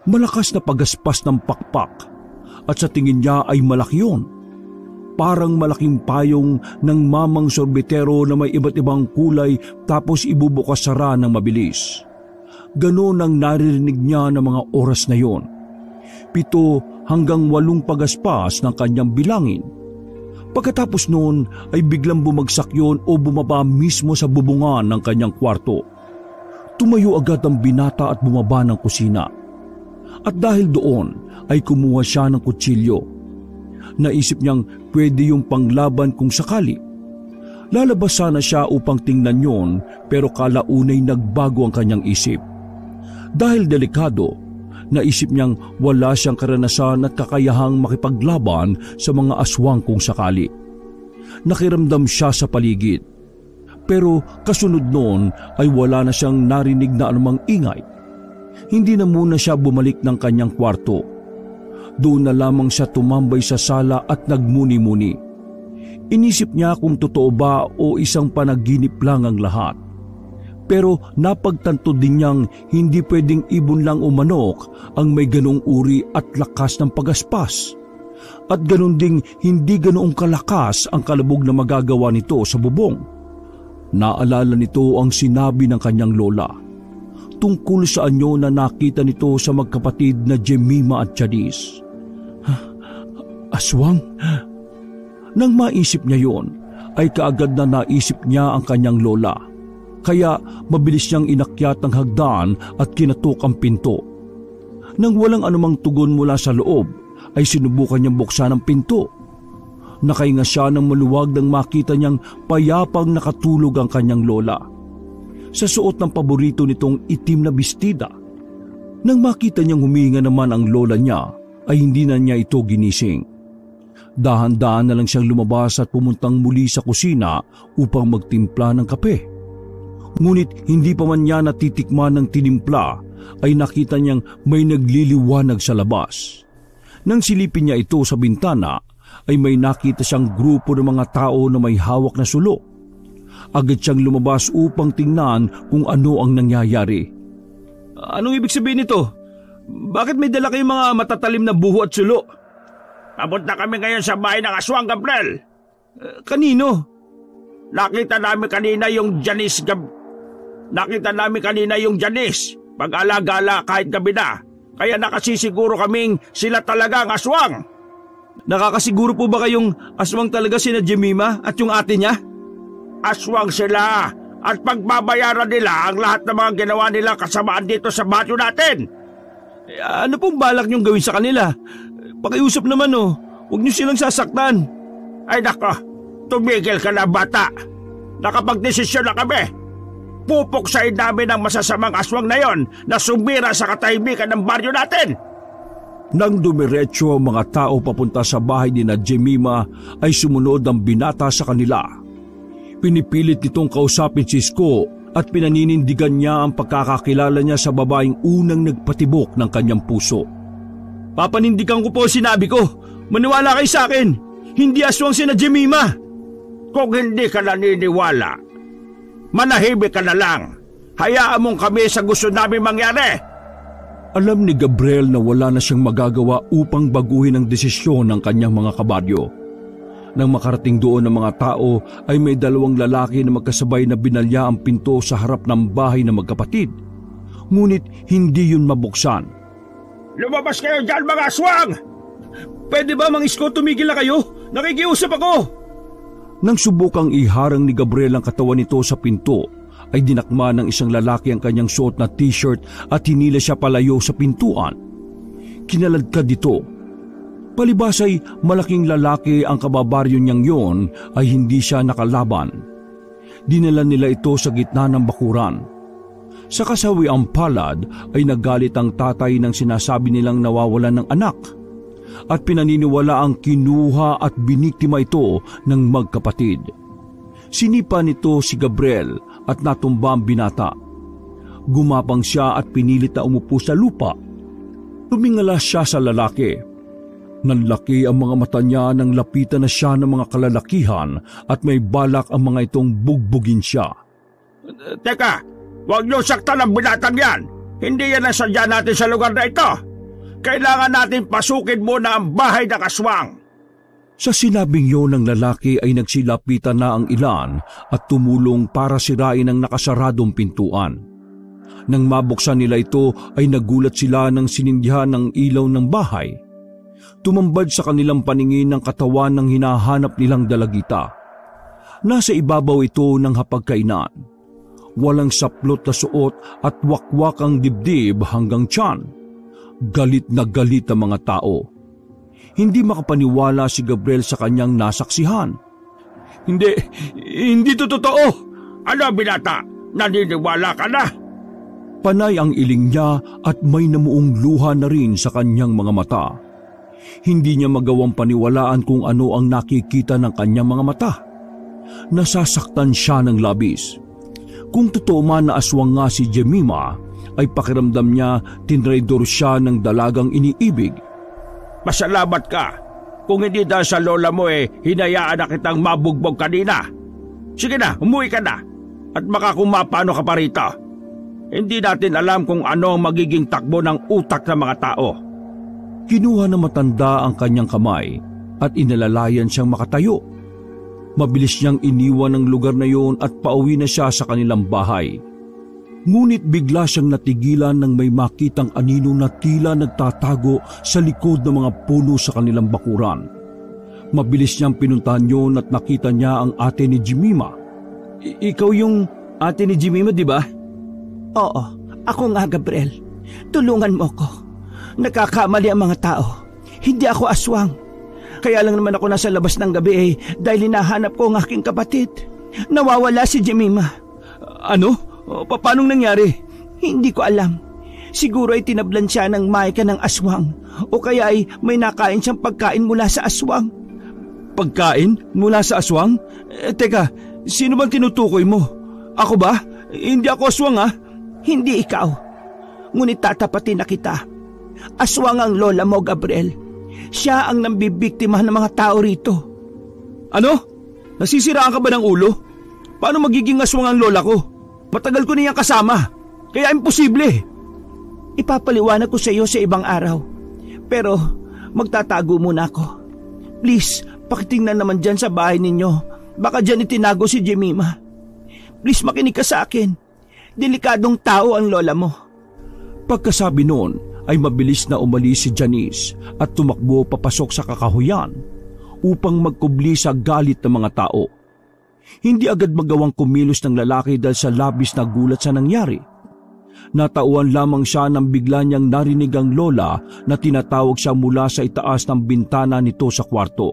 Malakas na pagaspas ng pakpak at sa tingin niya ay malaki yon. Parang malaking payong ng mamang sorbetero na may iba't ibang kulay tapos ibubukas sara ng mabilis. Ganon ang naririnig niya ng mga oras na yon. 7 hanggang 8 pagaspas ng kanyang bilangin. Pagkatapos noon ay biglang bumagsak yon o bumaba mismo sa bubungan ng kanyang kwarto. Tumayo agad ang binata at bumaba ng kusina. At dahil doon ay kumuha siya ng kutsilyo. Naisip niyang pwede yung panglaban kung sakali. Lalabas sana siya upang tingnan yon pero kalaunay nagbago ang kanyang isip. Dahil delikado, naisip niyang wala siyang karanasan at kakayahang makipaglaban sa mga aswang kung sakali. Nakiramdam siya sa paligid. Pero kasunod noon ay wala na siyang narinig na anumang ingay. Hindi na muna siya bumalik ng kanyang kwarto. Doon na lamang siya tumambay sa sala at nagmuni-muni. Inisip niya kung totoo ba o isang panaginip lang ang lahat. Pero napagtanto din niyang hindi pwedeng ibon lang o manok ang may ganong uri at lakas ng pagaspas. At ganon ding hindi ganoong kalakas ang kalabog na magagawa nito sa bubong. Naalala nito ang sinabi ng kanyang lola tungkol sa anyo na nakita nito sa magkapatid na Jemima at Janice. Aswang? Nang maisip niya yon, ay kaagad na naisip niya ang kanyang lola. Kaya mabilis niyang inakyat ang hagdan at kinatok ang pinto. Nang walang anumang tugon mula sa loob, ay sinubukan niyang buksan ang pinto. Nakahinga siya ng maluwag nang makita niyang payapang nakatulog ang kanyang lola. Sa suot ng paborito nitong itim na bestida. Nang makita niyang humihinga naman ang lola niya, ay hindi na niya ito ginising. Dahan-dahan na lang siyang lumabas at pumuntang muli sa kusina upang magtimpla ng kape. Ngunit hindi pa man niya natitikman ng tinimpla ay nakita niyang may nagliliwanag sa labas. Nang silipin niya ito sa bintana ay may nakita siyang grupo ng mga tao na may hawak na sulo. Agad siyang lumabas upang tingnan kung ano ang nangyayari. Anong ibig sabihin nito? Bakit may dala kayong mga matatalim na buho at sulo? Papunta kami ngayon sa bahay ng aswang, Gabriel. Kanino? Nakita namin kanina yung Janice pag-alagala kahit gabi na. Kaya nakasisiguro kaming sila talaga ang aswang. Nakakasiguro po ba kayong aswang talaga sina Jemima at yung ate niya? Aswang sila at pagbabayaran nila ang lahat ng mga ginawa nila kasamaan dito sa baryo natin. Ano pong balak niyong gawin sa kanila? Pakiusap naman huwag niyo silang sasaktan. Ay nako, tumigil ka na bata. Nakapagdesisyon na kami. Pupuksain namin ang masasamang aswang na yon na sumira sa katahimikan ng baryo natin. Nang dumiretso ang mga tao papunta sa bahay ni Jemima ay sumunod ang binata sa kanila. Pinipilit nitong kausapin si Isko at pinaninindigan niya ang pagkakakilala niya sa babaeng unang nagpatibok ng kanyang puso. Papanindigan ko po sinabi ko. Maniwala kayo sa akin. Hindi aswang sina Jemima. Kung hindi ka naniniwala, manahimik ka na lang. Hayaan mong kami sa gusto namin mangyari. Alam ni Gabriel na wala na siyang magagawa upang baguhin ang desisyon ng kanyang mga kabaryo. Nang makarating doon ng mga tao ay may dalawang lalaki na magkasabay na binalya ang pinto sa harap ng bahay ng magkapatid. Ngunit hindi yun mabuksan. Lumabas kayo dyan, mga aswang! Pwede ba, Mang Isko, tumigil na kayo? Nakikiusap ako! Nang subukang iharang ni Gabriel ang katawan nito sa pinto, ay dinakma ng isang lalaki ang kanyang suot na t-shirt at hinila siya palayo sa pintuan. Kinaladkad dito. Palibas ay malaking lalaki ang kababaryo niyang yon ay hindi siya nakalaban. Dinala nila ito sa gitna ng bakuran. Sa kasawiang palad ay nagalit ang tatay ng sinasabi nilang nawawalan ng anak at pinaniniwala ang kinuha at biniktima ito ng magkapatid. Sinipa nito si Gabriel at natumba ang binata. Gumapang siya at pinilit na umupo sa lupa. Tumingala siya sa lalaki. Nanlaki ang mga mata niya nang lapitan na siya ng mga kalalakihan at may balak ang mga itong bugbugin siya. Teka, huwag niyo saktan ang binatang yan. Hindi yan ang sadya natin sa lugar na ito. Kailangan natin pasukin muna ang bahay ng aswang. Sa sinabing yon ng lalaki ay nagsilapitan na ang ilan at tumulong para sirain ang nakasaradong pintuan. Nang mabuksan nila ito ay nagulat sila nang sinindihan ng ilaw ng bahay. Tumambad sa kanilang paningin ng katawan ng hinahanap nilang dalagita. Nasa ibabaw ito ng hapagkainan. Walang saplot na suot at wakwak ang dibdib hanggang tiyan. Galit na galit ang mga tao. Hindi makapaniwala si Gabriel sa kanyang nasaksihan. Hindi to totoo! Ano, binata? Naniniwala ka na? Panay ang iling niya at may namuong luha na rin sa kanyang mga mata. Hindi niya magawang paniwalaan kung ano ang nakikita ng kanyang mga mata. Nasasaktan siya ng labis. Kung totoo man na aswang nga si Jemima, ay pakiramdam niya tinraidor siya ng dalagang iniibig. Pasalamat ka. Kung hindi dahil sa lola mo hinayaan na kitang mabugbog kanina. Sige na, umuwi ka na. At baka kung mapano ka pa rito. Hindi natin alam kung ano ang magiging takbo ng utak ng mga tao. Kinuha na matanda ang kanyang kamay at inalalayan siyang makatayo. Mabilis niyang iniwan ang lugar na yon at pauwi na siya sa kanilang bahay. Ngunit bigla siyang natigilan nang may makitang anino na tila nagtatago sa likod ng mga puno sa kanilang bakuran. Mabilis niyang pinuntahan yon at nakita niya ang ate ni Jemima. Ikaw yung ate ni Jemima, di ba? Oo, ako nga, Gabriel. Tulungan mo ko. Nagkakamali ang mga tao. Hindi ako aswang. Kaya lang naman ako nasa labas ng gabi dahil hinahanap ko ang aking kapatid. Nawawala si Jemima. Ano? Paanong nangyari? Hindi ko alam. Siguro ay tinablan siya ng maika ng aswang o kaya ay may nakain siyang pagkain mula sa aswang. Pagkain? Mula sa aswang? Teka, sino bang tinutukoy mo? Ako ba? Hindi ako aswang ha? Hindi ikaw. Ngunit tatapatin na kita. Aswang ang lola mo, Gabriel. Siya ang nambibiktima ng mga tao rito. Ano? Nasisiraan ka ba ng ulo? Paano magiging aswang ang lola ko? Matagal ko niyang kasama. Kaya imposible. Ipapaliwanag ko sa iyo sa ibang araw. Pero magtatago muna ako. Please, pakitingnan naman dyan sa bahay ninyo. Baka dyan itinago si Jemima. Please, makinig ka sa akin. Delikadong tao ang lola mo. Pagkasabi noon ay mabilis na umalis si Janice at tumakbo papasok sa kakahuyan upang magkubli sa galit ng mga tao. Hindi agad magawang kumilos ng lalaki dahil sa labis na gulat sa nangyari. Natauan lamang siya nang bigla niyang narinig ang lola na tinatawag siya mula sa itaas ng bintana nito sa kwarto.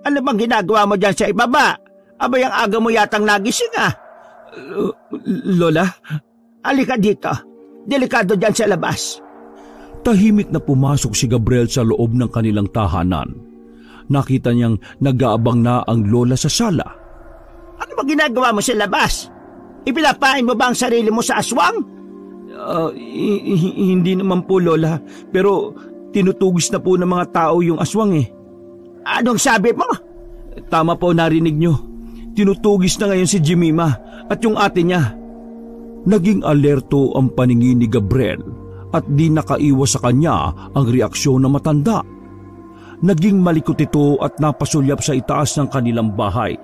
Ano bang ginagawa mo dyan sa ibaba? Abay, ang aga mo yatang nagising Lola? Halika dito. Delikado dyan sa labas. Tahimik na pumasok si Gabriel sa loob ng kanilang tahanan. Nakita niyang nag-aabang na ang lola sa sala. Ano ba ginagawa mo sa labas? Ipinapain mo ba ang sarili mo sa aswang? Hindi naman po, Lola. Pero tinutugis na po ng mga tao yung aswang Anong sabi mo? Tama po, narinig nyo. Tinutugis na ngayon si Jemima at yung ate niya. Naging alerto ang paningin ni Gabriel at di nakaiwas sa kanya ang reaksyon ng matanda. Naging malikot ito at napasulyap sa itaas ng kanilang bahay.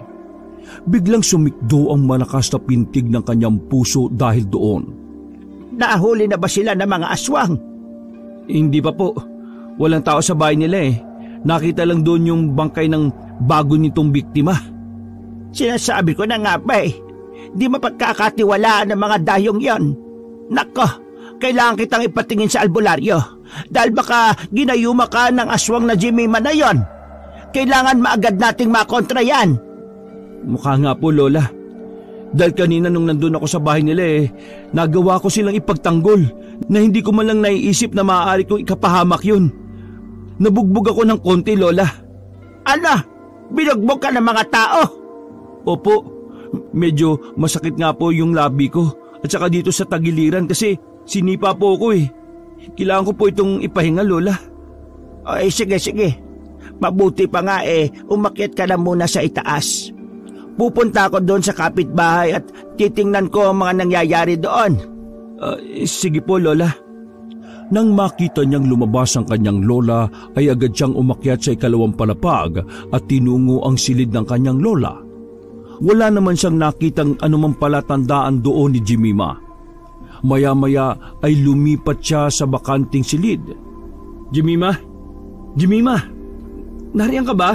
Biglang sumikdo ang malakas na pintig ng kanyang puso dahil doon. Nahuli na ba sila ng mga aswang? Hindi pa po. Walang tao sa bahay nila eh. Nakita lang doon yung bangkay ng bago nitong biktima. Sinasabi ko na nga ba eh. Di mapagkakatiwalaan ng mga dayong yon. Nako, kailangan kitang ipatingin sa albularyo. Dahil baka ginayuma ka ng aswang na Jemima na yon. Kailangan maagad nating makontra yan. Mukha nga po, Lola. Dahil kanina nung nandun ako sa bahay nila nagawa ko silang ipagtanggol na hindi ko man lang naiisip na maaari kong ikapahamak yun. Nabugbog ako ng konti, Lola. Ano? Binugbog ka ng mga tao? Opo, medyo masakit nga po yung labi ko at saka dito sa tagiliran kasi sinipa po ako Kailangan ko po itong ipahinga, Lola. Sige. Mabuti pa nga umakyat ka na muna sa itaas. Pupunta ako doon sa kapitbahay at titingnan ko ang mga nangyayari doon. Sige po, Lola. Nang makita niyang lumabas ang kanyang lola ay agad siyang umakyat sa ikalawang palapag at tinungo ang silid ng kanyang lola. Wala naman siyang nakitang anumang palatandaan doon ni Jemima. Maya-maya ay lumipat siya sa bakanting silid. Jemima? Nariyan ka ba?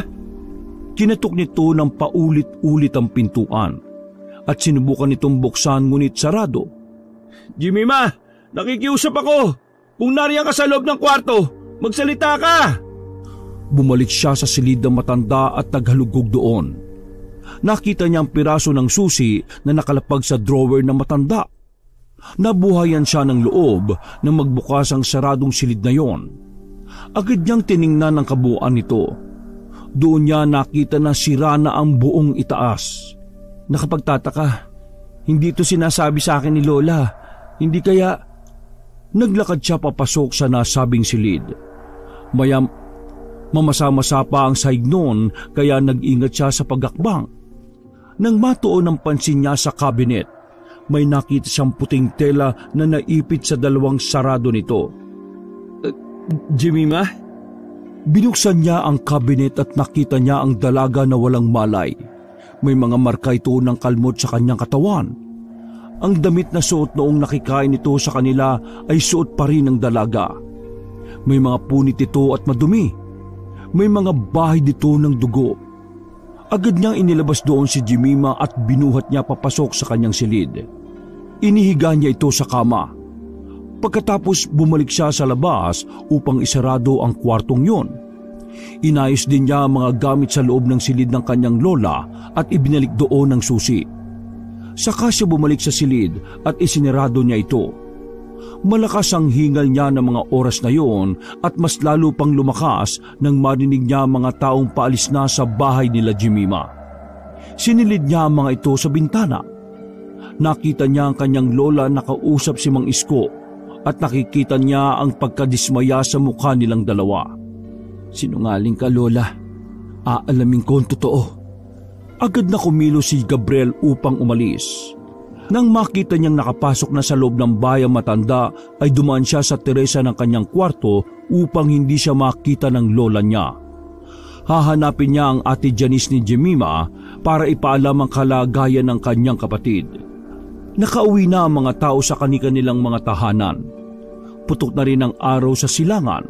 Kinatok nito ng paulit-ulit ang pintuan at sinubukan nitong buksan ngunit sarado. Jemima, nakikiusap ako. Kung nariyan ka sa loob ng kwarto, magsalita ka. Bumalik siya sa silid ng matanda at naghalugog doon. Nakita niya ang piraso ng susi na nakalapag sa drawer ng matanda. Nabuhayan siya ng loob nang magbukas ang saradong silid na yon. Agad niyang tiningnan ang kabuuan nito. Doon niya nakita na sira na ang buong itaas. Nakapagtataka, hindi ito sinasabi sa akin ni Lola. Hindi kaya... Naglakad siya papasok sa nasabing silid. Mamasa-masa pa ang sahig noon kaya nag-ingat siya sa pagakbang. Nang matuon ang pansin niya sa cabinet, may nakita siyang puting tela na naipit sa dalawang sarado nito. Jemima? Binuksan niya ang cabinet at nakita niya ang dalaga na walang malay. May mga marka ito ng kalmot sa kanyang katawan. Ang damit na suot noong nakikain ito sa kanila ay suot pa rin ng dalaga. May mga punit ito at madumi. May mga bahay dito ng dugo. Agad niyang inilabas doon si Jemima at binuhat niya papasok sa kanyang silid. Inihiga niya ito sa kama. Pagkatapos bumalik siya sa labas upang isarado ang kwartong yon. Inayos din niya ang mga gamit sa loob ng silid ng kanyang lola at ibinalik doon ang susi. Saka siya bumalik sa silid at isinarado niya ito. Malakas ang hingal niya ng mga oras na yon at mas lalo pang lumakas nang marinig niya mga taong paalis na sa bahay nila Jemima. Sinilid niya ang mga ito sa bintana. Nakita niya ang kanyang lola nakausap si Mang Isko at nakikita niya ang pagkadismaya sa mukha nilang dalawa. Sinungaling ka, Lola. Aalamin ko ang totoo. Agad na kumilos si Gabriel upang umalis. Nang makita niyang nakapasok na sa loob ng bayang matanda ay dumaan siya sa teresa ng kanyang kwarto upang hindi siya makita ng lola niya. Hahanapin niya ang ate Janice ni Jemima para ipaalam ang kalagayan ng kanyang kapatid. Nakauwi na ang mga tao sa kanilang mga tahanan. Putok na rin ang araw sa silangan.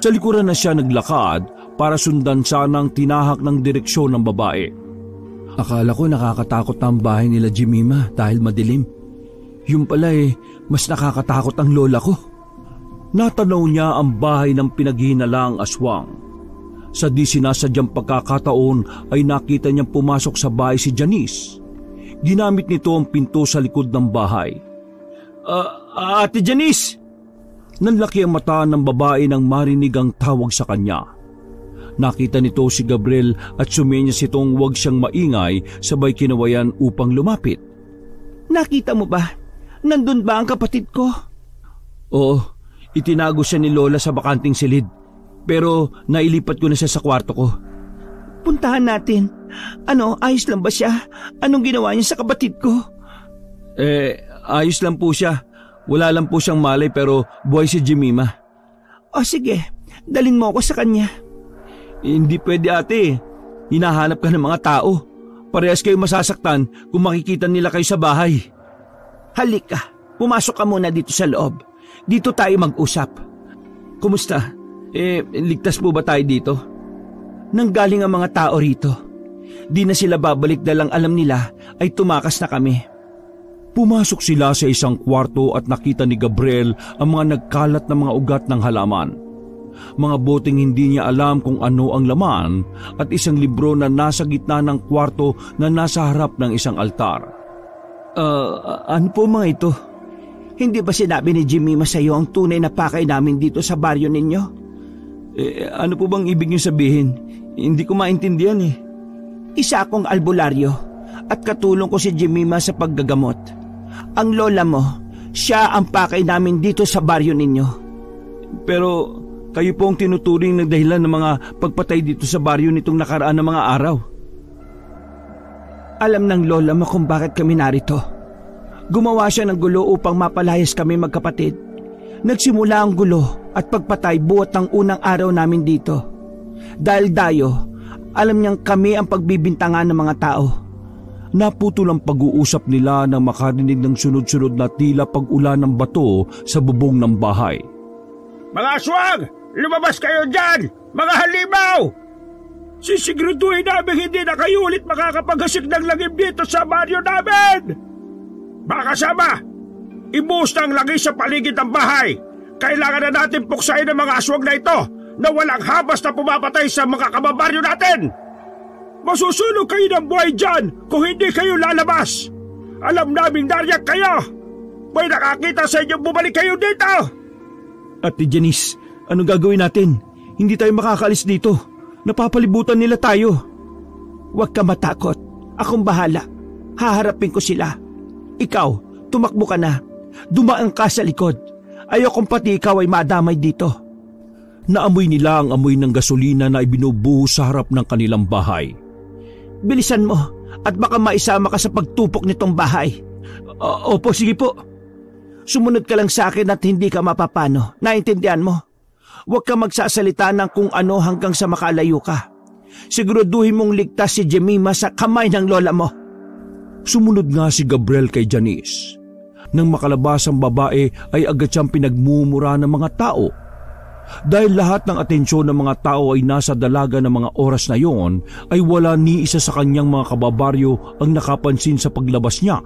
Sa likuran na siya naglakad para sundan siya ng tinahak ng direksyon ng babae. Akala ko nakakatakot ang bahay nila Jemima dahil madilim. Yung pala mas nakakatakot ang lola ko. Natanaw niya ang bahay ng pinaghinalaang aswang. Sa di sinasadyang pagkakataon ay nakita niyang pumasok sa bahay si Janice. Ginamit nito ang pinto sa likod ng bahay. Ate Janice! Nanlaki ang mata ng babae nang marinig ang tawag sa kanya. Nakita nito si Gabriel at sumenyas itong huwag siyang maingay sabay kinawayan upang lumapit. Nakita mo ba? Nandun ba ang kapatid ko? Oo, itinago siya ni Lola sa bakanting silid. Pero nailipat ko na siya sa kwarto ko. Puntahan natin. Ayos lang ba siya? Anong ginawa niya sa kapatid ko? Ayos lang po siya. Wala lang po siyang malay pero buhay si Jemima. O sige, dalin mo ako sa kanya. Hindi pwede ate. Hinahanap ka ng mga tao. Parehas kayo masasaktan kung makikita nila kayo sa bahay. Halika, pumasok ka muna dito sa loob. Dito tayo mag-usap. Kumusta? Ligtas po ba tayo dito? Nanggaling ang mga tao rito. Di na sila babalik dahil ang alam nila ay tumakas na kami. Pumasok sila sa isang kwarto at nakita ni Gabriel ang mga nagkalat na mga ugat ng halaman. Mga boteng hindi niya alam kung ano ang laman at isang libro na nasa gitna ng kwarto na nasa harap ng isang altar. Ano po mga ito? Hindi ba sinabi ni Jemima sa iyo ang tunay na pakay namin dito sa baryo ninyo? Ano po bang ibig niyo sabihin? Hindi ko maintindihan eh. Isa akong albularyo at katulong ko si Jemima sa paggagamot. Ang lola mo, siya ang pakay namin dito sa baryo ninyo. Pero kayo po ang tinuturing ng dahilan ng mga pagpatay dito sa baryo nitong nakaraan ng mga araw. Alam ng lola mo kung bakit kami narito. Gumawa siya ng gulo upang mapalayas kami magkapatid. Nagsimula ang gulo at pagpatay buot ng unang araw namin dito. Dahil dayo, alam niyang kami ang pagbibintangan ng mga tao. Naputol ang pag-uusap nila nang makarinig ng sunod-sunod na tila pag-ulan ng bato sa bubong ng bahay. Mga aswang! Lumabas kayo dyan! Mga halimaw! Sisiguraduhin namin hindi na kayo ulit makakapaghasik ng lagim dito sa baryo namin! Mga kasama, ibuhos na ang lagay sa paligid ng bahay. Kailangan na natin puksain ang mga aswang na ito na walang habas na pumapatay sa mga kababaryo natin. Masusunog kayo ng buhay dyan kung hindi kayo lalabas. Alam naming nariyak kayo. May nakakita sa inyo bumalik kayo dito. Ate Janice, anong gagawin natin? Hindi tayo makakalis dito. Napapalibutan nila tayo. Huwag ka matakot. Akong bahala. Haharapin ko sila. Ikaw, tumakbo ka na. Dumaan ka sa likod. Ayokong pati ikaw ay madamay dito. Naamoy nila ang amoy ng gasolina na ibinubuhos sa harap ng kanilang bahay. Bilisan mo at baka maisama ka sa pagtupok nitong bahay. Opo, sige po. Sumunod ka lang sa akin at hindi ka mapapano. Naintindihan mo? Huwag ka magsasalita ng kung ano hanggang sa makalayo ka. Siguraduhin mong ligtas si Jemima sa kamay ng lola mo. Sumunod nga si Gabriel kay Janice. Nang makalabas ang babae ay agad siyang pinagmumura ng mga tao. Dahil lahat ng atensyon ng mga tao ay nasa dalaga ng mga oras na yon, ay wala ni isa sa kanyang mga kababaryo ang nakapansin sa paglabas niya.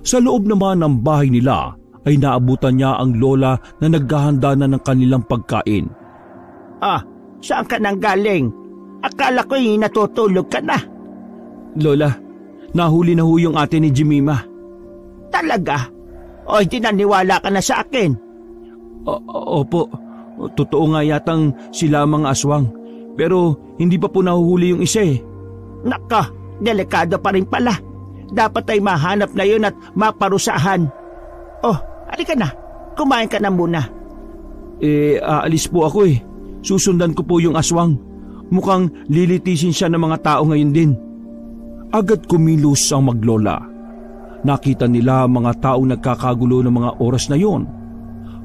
Sa loob naman ng bahay nila ay naabutan niya ang lola na naghahanda na ng kanilang pagkain. Saan ka nang galing? Akala ko'y natutulog ka na. Lola, nahuli na ho yung ate ni Jemima. Talaga? O hindi naniwala ka na sa akin? Opo, totoo nga yatang sila mga aswang. Pero hindi pa po nahuhuli yung isa eh. Naka, delikado pa rin pala. Dapat ay mahanap na yun at maparusahan. Halika na. Kumain ka na muna. Aalis po ako eh. Susundan ko po yung aswang. Mukhang lilitisin siya ng mga tao ngayon din. Agad kumilos ang maglola. Nakita nila mga taong nagkakagulo ng mga oras na yon.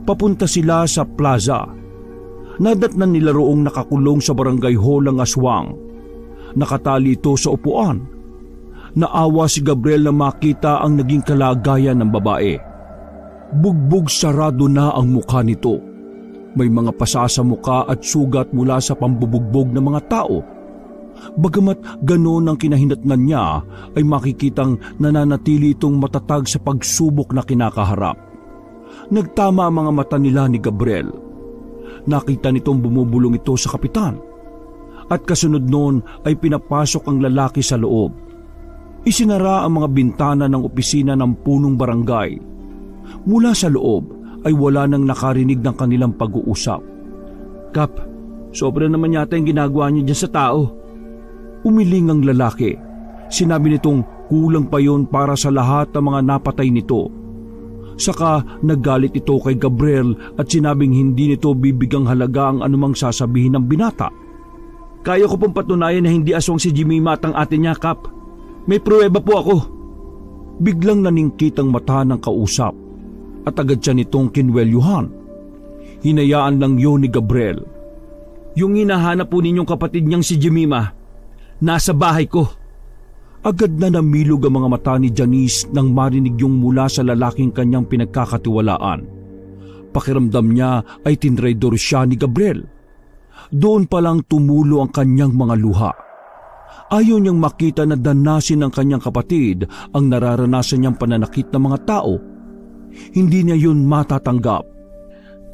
Papunta sila sa plaza. Nadatnan nila roong nakakulong sa barangay hall ang aswang. Nakatali ito sa upuan. Naawa si Gabriel na makita ang naging kalagayan ng babae. Bugbog sarado na ang mukha nito. May mga pasa sa mukha at sugat mula sa pambubugbog ng mga tao. Bagamat ganoon ang kinahinatnan niya, ay makikitang nananatili itong matatag sa pagsubok na kinakaharap. Nagtama ang mga mata nila ni Gabriel. Nakita nitong bumubulong ito sa kapitan. At kasunod noon ay pinapasok ang lalaki sa loob. Isinara ang mga bintana ng opisina ng punong barangay. Mula sa loob ay wala nang nakarinig ng kanilang pag-uusap. Kap, sobra naman yata yung ginagawa niyo dyan sa tao. Umiling ang lalaki. Sinabi nitong kulang pa yon para sa lahat ng mga napatay nito. Saka naggalit ito kay Gabriel at sinabing hindi nito bibigang halaga ang anumang sasabihin ng binata. Kaya ko pong patunayan na hindi aswang si Jemima at ang ate niya, Kap. May pruweba po ako. Biglang naningkit ang mata ng kausap at agad siya nitong kinwelyuhan. Hinayaan lang yon ni Gabriel. Yung hinahanap po ninyong kapatid niyang si Jemima, nasa bahay ko. Agad na namilog ang mga mata ni Janice nang marinig yung mula sa lalaking kanyang pinagkakatiwalaan. Pakiramdam niya ay tinraidor siya ni Gabriel. Doon palang tumulo ang kanyang mga luha. Ayaw niyang makita na danasin ng kanyang kapatid ang nararanasan niyang pananakit ng mga tao. Hindi niya yun matatanggap.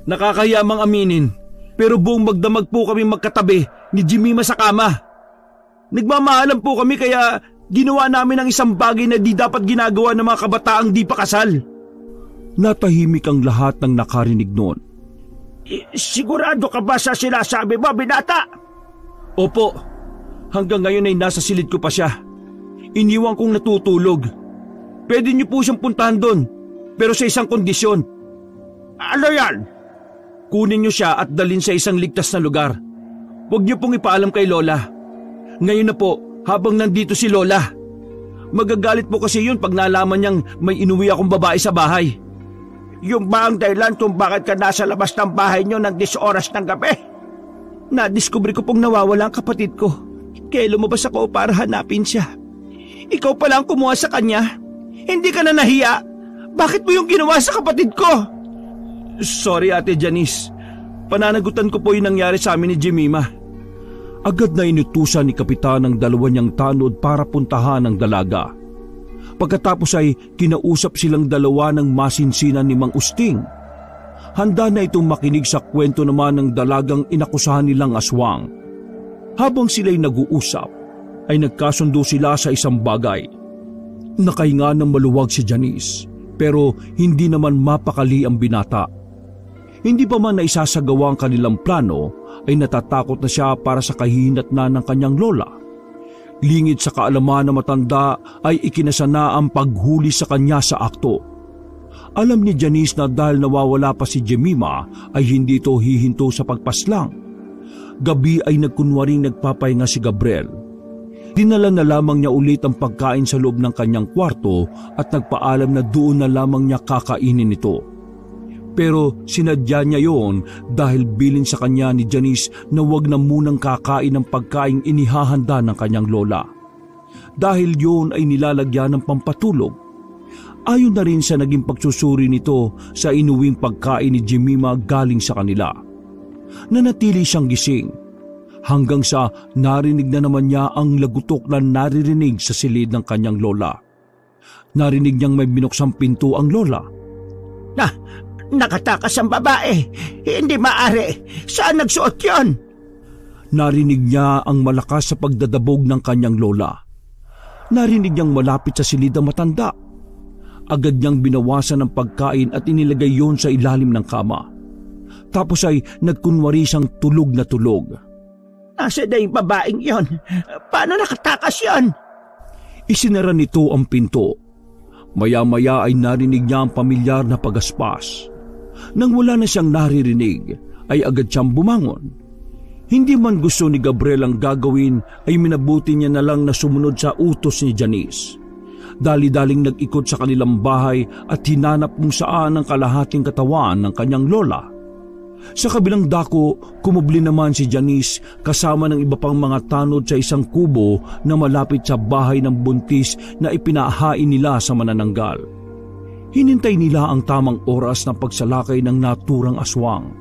Nakakayamang aminin, pero buong magdamag po kami magkatabi ni Jemima sa kama. Nagmamahalan po kami kaya ginawa namin ang isang bagay na di dapat ginagawa ng mga kabataang di pa kasal. Natahimik ang lahat ng nakarinig noon. Sigurado ka ba sa sinasabi mo, binata? Opo, hanggang ngayon ay nasa silid ko pa siya. Iniwan kong natutulog. Pwede niyo po siyang puntahan doon, pero sa isang kondisyon. Ano yan? Kunin niyo siya at dalhin sa isang ligtas na lugar. Huwag niyo pong ipaalam kay Lola. Ngayon na po, habang nandito si Lola. Magagalit po kasi yun pag nalaman niyang may inuwi akong babae sa bahay. Yung ba ang dahilan kung bakit ka nasa labas ng bahay niyo ng 10 oras ng gabi? Nadiskubre ko pong nawawala ang kapatid ko. Kaya lumabas ako para hanapin siya. Ikaw pala ang kumuha sa kanya. Hindi ka na nahiya. Bakit mo yung ginawa sa kapatid ko? Sorry, Ate Janice. Pananagutan ko po yung nangyari sa amin ni Jemima. Agad na inutusan ni Kapitan ang dalawa niyang tanod para puntahan ang dalaga. Pagkatapos ay kinausap silang dalawa ng masinsinan ni Mang Usting. Handa na itong makinig sa kwento naman ng dalagang inakusahan nilang aswang. Habang sila'y nag-uusap, ay nagkasundo sila sa isang bagay. Nakahinga ng maluwag si Janice, pero hindi naman mapakali ang binata. Hindi pa man naisasagawa ang kanilang plano, ay natatakot na siya para sa kahihinatnan ng kanyang lola. Lingid sa kaalaman na matanda ay ikinasana ang paghuli sa kanya sa akto. Alam ni Janice na dahil nawawala pa si Jemima ay hindi ito hihinto sa pagpaslang. Gabi ay nagkunwaring nagpapahinga si Gabriel. Dinala na lamang niya ulit ang pagkain sa loob ng kanyang kwarto at nagpaalam na doon na lamang niya kakainin ito. Pero sinadya niya yon dahil bilin sa kanya ni Janice na wag na munang kakain ng pagkaing inihahanda ng kanyang lola. Dahil yon ay nilalagyan ng pampatulog. Ayon na rin sa naging pagsusuri nito sa inuwing pagkain ni Jemima galing sa kanila. Nanatili siyang gising hanggang sa narinig na naman niya ang lagutok na naririnig sa silid ng kanyang lola. Narinig niyang may binuksang pinto ang lola. Nakatakas ang babae. Hindi maaari. Saan nagsuot yon? Narinig niya ang malakas sa pagdadabog ng kanyang lola. Narinig niyang malapit sa silid ang matanda. Agad niyang binawasan ang pagkain at inilagay yon sa ilalim ng kama. Tapos ay nagkunwari siyang tulog na tulog. Nasa na yung babaeng yon? Paano nakatakas yon? Isinara nito ang pinto. Maya-maya ay narinig niya ang pamilyar na pagaspas. Nang wala na siyang naririnig, ay agad siyang bumangon. Hindi man gusto ni Gabriel ang gagawin, ay minabuti niya na lang na sumunod sa utos ni Janice. Dali-daling nag-ikot sa kanilang bahay at hinanap kung saan ang kalahating katawan ng kanyang lola. Sa kabilang dako, kumubli naman si Janice kasama ng iba pang mga tanod sa isang kubo na malapit sa bahay ng buntis na ipinahain nila sa manananggal. Hinintay nila ang tamang oras ng pagsalakay ng naturang aswang.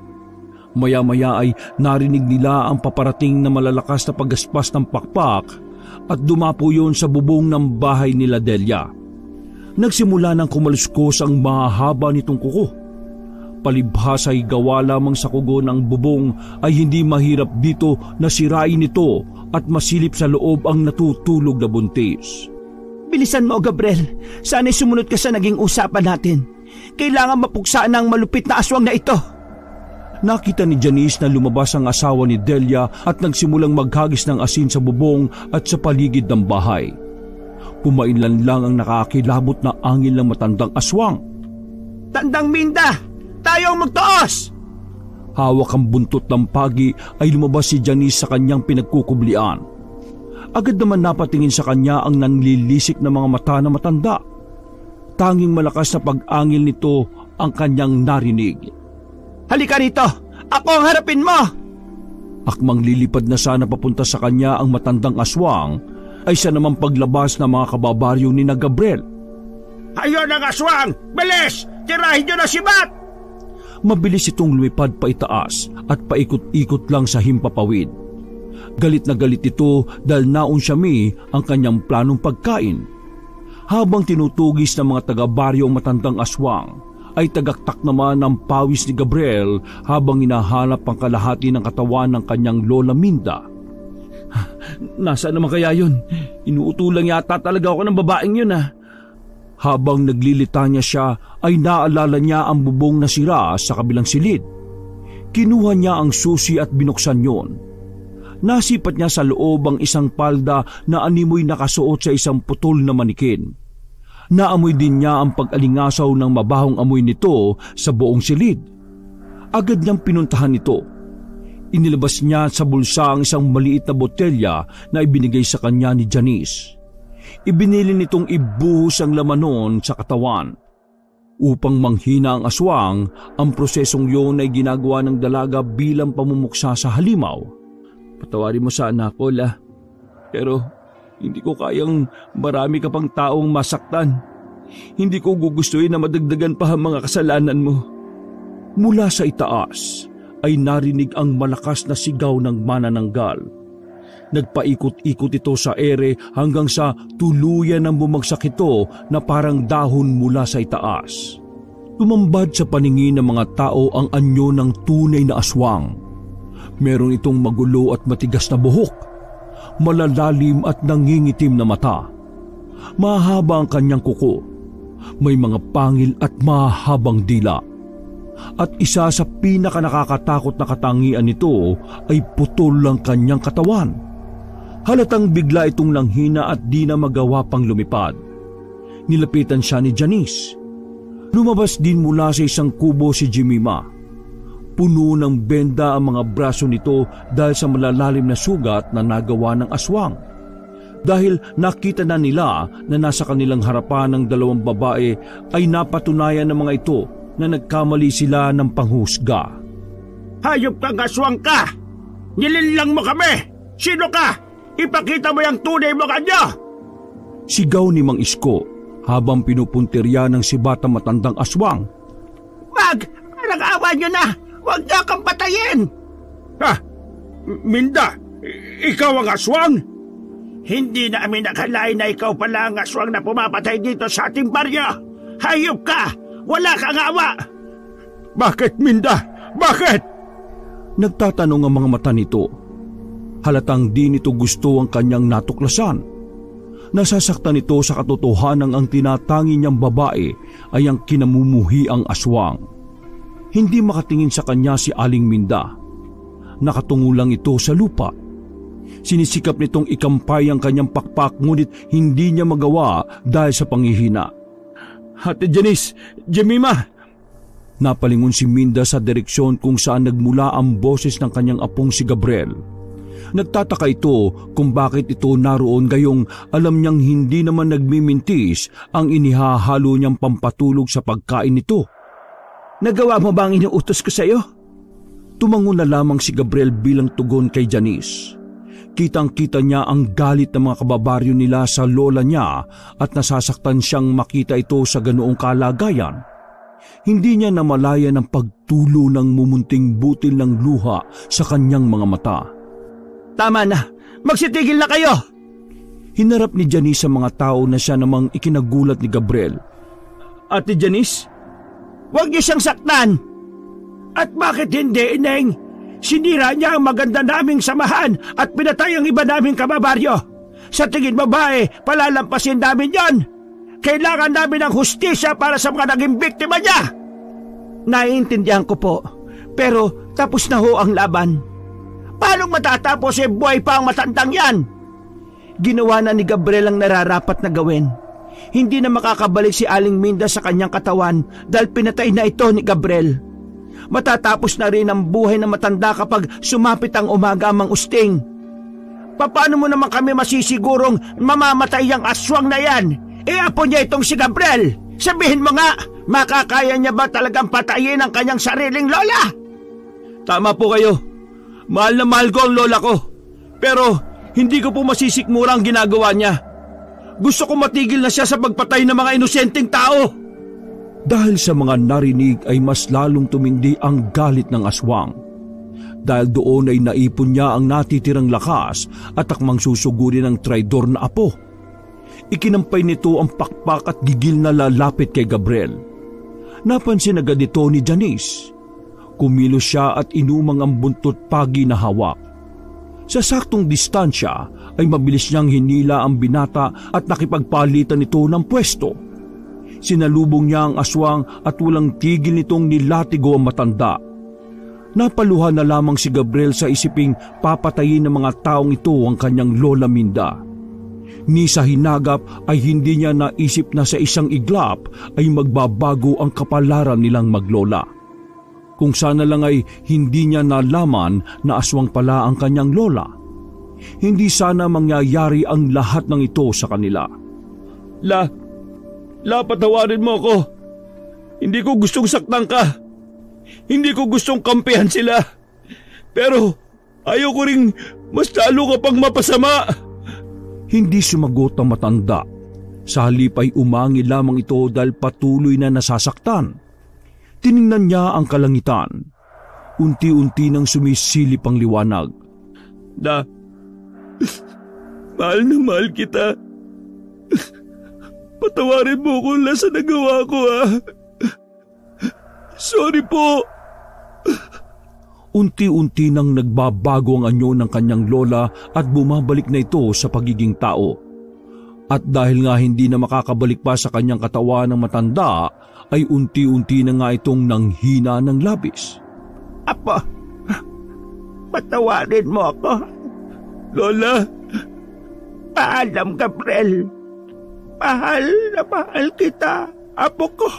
Maya-maya ay narinig nila ang paparating na malalakas na paggaspas ng pakpak at dumapo yon sa bubong ng bahay nila Delia. Nagsimula ng kumaluskos ang mahaba nitong kuko. Palibhas ay gawa lamang sa kugo ng bubong ay hindi mahirap dito na sirain ito at masilip sa loob ang natutulog na buntis. Bilisan mo, Gabriel. Sana'y sumunod ka sa naging usapan natin. Kailangan mapuksa ng malupit na aswang na ito. Nakita ni Janice na lumabas ang asawa ni Delia at nagsimulang maghagis ng asin sa bubong at sa paligid ng bahay. Pumainlan lang ang nakakilabot na angin ng matandang aswang. Tandang Minda! Tayo ang magtaas! Hawak ang buntot ng pagi ay lumabas si Janice sa kanyang pinagkukublian. Agad naman napatingin sa kanya ang nanlilisik na mga mata na matanda. Tanging malakas na pag-angil nito ang kanyang narinig. Halika rito! Ako ang harapin mo! Akmang lilipad na sana papunta sa kanya ang matandang aswang, ay siya naman paglabas ng mga kababaryo ni na Gabriel. Ayun ang aswang! Bilis! Tirahin nyo na si Bat! Mabilis itong lumipad pa itaas at paikot-ikot lang sa himpapawid. Galit na galit ito dahil naunsyami ang kanyang planong pagkain. Habang tinutugis ng mga taga-baryo ang matandang aswang, ay tagaktak naman ang pawis ni Gabriel habang hinahanap ang kalahati ng katawan ng kanyang Lola Minda. Nasaan naman kaya yun? Inuutulang yata talaga ako ng babaeng yun Habang naglilitanya siya ay naalala niya ang bubong na sira sa kabilang silid. Kinuha niya ang susi at binuksan yon. Nasipat niya sa loob ang isang palda na animoy nakasuot sa isang putol na manikin. Naamoy din niya ang pag-alingasaw ng mabahong amoy nito sa buong silid. Agad niyang pinuntahan ito. Inilabas niya sa bulsa ang isang maliit na botelya na ibinigay sa kanya ni Janice. Ibinili nitong ibuhos ang laman noon sa katawan. Upang manghina ang aswang, ang prosesong yun ay ginagawa ng dalaga bilang pamumuksa sa halimaw. Patawarin mo sana ako, La. Pero hindi ko kayang marami ka pang taong masaktan. Hindi ko gugustuhin na madagdagan pa ang mga kasalanan mo. Mula sa itaas ay narinig ang malakas na sigaw ng manananggal. Nagpaikot-ikot ito sa ere hanggang sa tuluyan ng bumagsak ito na parang dahon mula sa itaas. Tumambad sa paningin ng mga tao ang anyo ng tunay na aswang. Meron itong magulo at matigas na buhok, malalalim at nangingitim na mata. Mahaba ang kanyang kuko, may mga pangil at mahabang dila. At isa sa pinakanakakatakot na katangian nito ay putol ang kanyang katawan. Halatang bigla itong nanghina at di na magawa pang lumipad. Nilapitan siya ni Janice. Lumabas din mula sa isang kubo si Jemima. Puno ng benda ang mga braso nito dahil sa malalalim na sugat na nagawa ng aswang. Dahil nakita na nila na nasa kanilang harapan ng dalawang babae, ay napatunayan ng mga ito na nagkamali sila ng panghusga. Hayop kang aswang ka! Nilinlang mo kami! Sino ka? Ipakita mo yung tunay mo kanya! Sigaw ni Mang Isko habang pinupuntirya ng sibatang matandang aswang. Wag! Nag-awa nyo na! Wag na kang patayin! Ha? Minda, ikaw ang aswang? Hindi namin nakalain na ikaw pala ang aswang na pumapatay dito sa ating baryo! Hayop ka! Wala kang awa! Bakit, Minda? Bakit? Nagtatanong ang mga mata nito. Halatang di nito gusto ang kanyang natuklasan. Nasasaktan ito sa katotohanan ang tinatangi niyang babae ay ang kinamumuhiang aswang. Hindi makatingin sa kanya si Aling Minda. Nakatungo lang ito sa lupa. Sinisikap nitong ikampay ang kanyang pakpak ngunit hindi niya magawa dahil sa panghihina. Ate Janice, Jemima! Napalingon si Minda sa direksyon kung saan nagmula ang boses ng kanyang apong si Gabriel. Nagtataka ito kung bakit ito naroon gayong alam niyang hindi naman nagmimintis ang inihahalo niyang pampatulog sa pagkain nito. Nagawa mo ba ang inuutos ko sa iyo? Tumango na lamang si Gabriel bilang tugon kay Janice. Kitang-kita niya ang galit ng mga kababaryo nila sa lola niya at nasasaktan siyang makita ito sa ganoong kalagayan. Hindi niya namalaya ng pagtulo ng mumunting butil ng luha sa kanyang mga mata. Tama na! Magsitigil na kayo! Hinarap ni Janice sa mga tao na siya namang ikinagulat ni Gabriel. Ate Janice, huwag niyo siyang saktan! At bakit hindi, Ineng? Sinira niya ang maganda naming samahan at pinatay ang iba naming kababaryo. Sa tingin mo ba palalampasin namin yon? Kailangan namin ng hustisya para sa mga naging biktima niya. Naiintindihan ko po, pero tapos na ho ang laban. Paano matatapos buhay pa ang matandang yan? Ginawa na ni Gabriel ang nararapat na gawin. Hindi na makakabalik si Aling Minda sa kanyang katawan dahil pinatay na ito ni Gabriel. Matatapos na rin ang buhay ng matanda kapag sumapit ang umaga ang usting. Paano mo naman kami masisigurong mamamatay ang aswang na yan? Apo niya itong si Gabriel. Sabihin mo nga, makakaya niya ba talagang patayin ang kanyang sariling lola? Tama po kayo. Mahal na mahal ko ang lola ko. Pero hindi ko po masisikmura ang ginagawa niya. Gusto ko matigil na siya sa pagpatay ng mga inosenteng tao. Dahil sa mga narinig ay mas lalong tumindi ang galit ng aswang. Dahil doon ay naipon niya ang natitirang lakas at akmang susugurin ng traidor na apo. Ikinampay nito ang pakpak at gigil na lalapit kay Gabriel. Napansin agad ito ni Janice. Kumilos siya at inumang ang buntot pagi na hawak. Sa saktong distansya ay mabilis niyang hinila ang binata at nakipagpalitan nito ng pwesto. Sinalubong niya ang aswang at walang tigil nitong nilatigo ang matanda. Napaluha na lamang si Gabriel sa isiping papatayin ng mga taong ito ang kanyang lola Minda. Ni sa hinagap ay hindi niya naisip na sa isang iglap ay magbabago ang kapalaran nilang maglola. Kung sana lang ay hindi niya nalaman na aswang pala ang kanyang lola. Hindi sana mangyayari ang lahat ng ito sa kanila. La, patawarin mo ako. Hindi ko gustong saktan ka. Hindi ko gustong kampihan sila. Pero ayoko ring mas lalo ka pang mapasama. Hindi sumagot ang matanda. Sa halip ay umangi lamang ito dahil patuloy na nasasaktan. Tiningnan niya ang kalangitan. Unti-unti nang sumisilip ang liwanag. Mahal na mahal kita. Patawarin mo ko sa nagawa ko, ha. Sorry po. Unti-unti nang nagbabago ang anyo ng kanyang lola at bumabalik na ito sa pagiging tao. At dahil nga hindi na makakabalik pa sa kanyang katawan ng matanda, ay unti-unti na nga itong nanghina ng labis. Apo, patawarin mo ako. Lola, Paalam, Gabriel. Mahal na mahal kita, apo ko.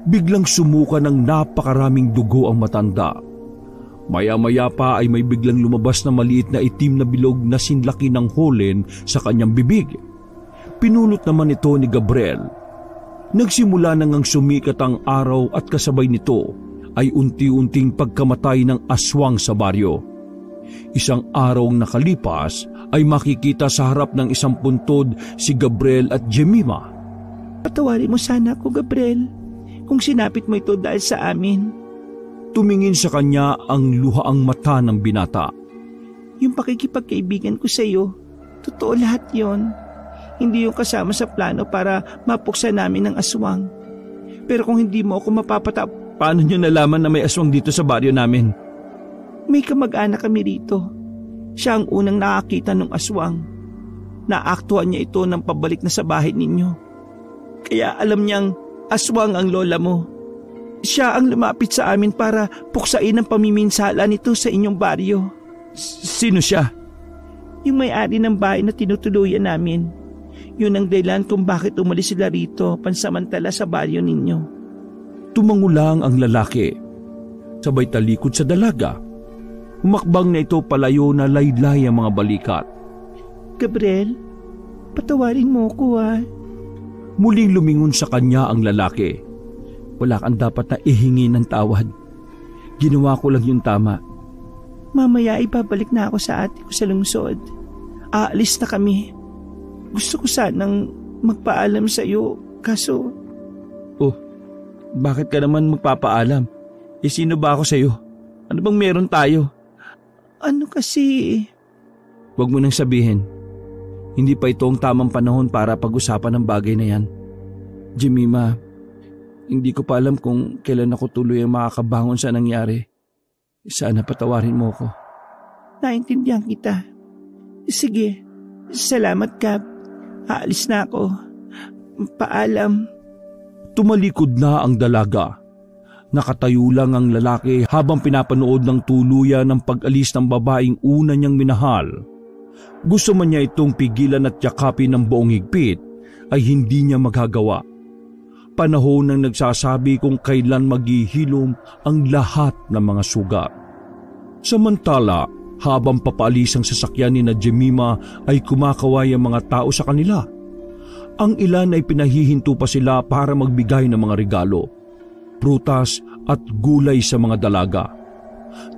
Biglang sumuka ng napakaraming dugo ang matanda. Maya-maya pa ay may biglang lumabas na maliit na itim na bilog na sinlaki ng holen sa kanyang bibig. Pinulot naman ito ni Gabriel. Nagsimula na ngang sumikat ang araw at kasabay nito ay unti-unting pagkamatay ng aswang sa baryo. Isang arawng nakalipas ay makikita sa harap ng isang puntod si Gabriel at Jemima. Patawarin mo sana ako, Gabriel, kung sinapit mo ito dahil sa amin. Tumingin sa kanya ang luhaang mata ng binata. Yung pakikipagkaibigan ko sa iyo, totoo lahat yon. Hindi yung kasama sa plano para mapuksa namin ng aswang. Pero kung hindi mo ako mapapatap... Paano nyo nalaman na may aswang dito sa baryo namin? May kamag-anak kami rito. Siya ang unang nakakita ng aswang. Naaktuhan niya ito nang pabalik na sa bahay ninyo. Kaya alam niyang aswang ang lola mo. Siya ang lumapit sa amin para puksain ang pamiminsala nito sa inyong baryo. Sino siya? Yung may-ari ng bahay na tinutuluyan namin. Yun ang dahilan kung bakit umalis sila rito pansamantala sa baryo ninyo. Tumangulang ang lalaki. Sabay talikod sa dalaga. Humakbang na ito palayo na laylay ang mga balikat. Gabriel, patawarin mo ko, ha. Muling lumingon sa kanya ang lalaki. Wala kang dapat na ihingi ng tawad. Ginawa ko lang yung tama. Mamaya ibabalik na ako sa ate ko sa lungsod. Aalis na kami. Gusto ko sanang magpaalam sa iyo, kaso... Oh, bakit ka naman magpapaalam? Sino ba ako sa iyo? Ano bang meron tayo? Ano kasi... Huwag mo nang sabihin. Hindi pa ito ang tamang panahon para pag-usapan ng bagay na yan. Jemima, hindi ko pa alam kung kailan ako tuloy ang makakabangon sa nangyari. Sana patawarin mo ko. Naintindihan kita. Sige, salamat, Gab. Aalis na ako. Paalam. Tumalikod na ang dalaga. Nakatayo lang ang lalaki habang pinapanood ng tuluyan ng pag-alis ng babaeng una niyang minahal. Gusto man niya itong pigilan at yakapin ng buong higpit ay hindi niya magagawa. Panahon nang nagsasabi kung kailan maghihilom ang lahat ng mga sugat. Samantala, habang papaalis ang sasakyan ni Jemima ay kumakaway ang mga tao sa kanila. Ang ilan ay pinahihinto pa sila para magbigay ng mga regalo, prutas at gulay sa mga dalaga.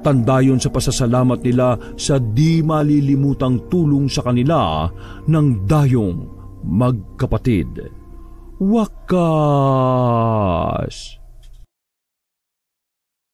Tanda yun sa pasasalamat nila sa di malilimutang tulong sa kanila ng dayong magkapatid. Wakas!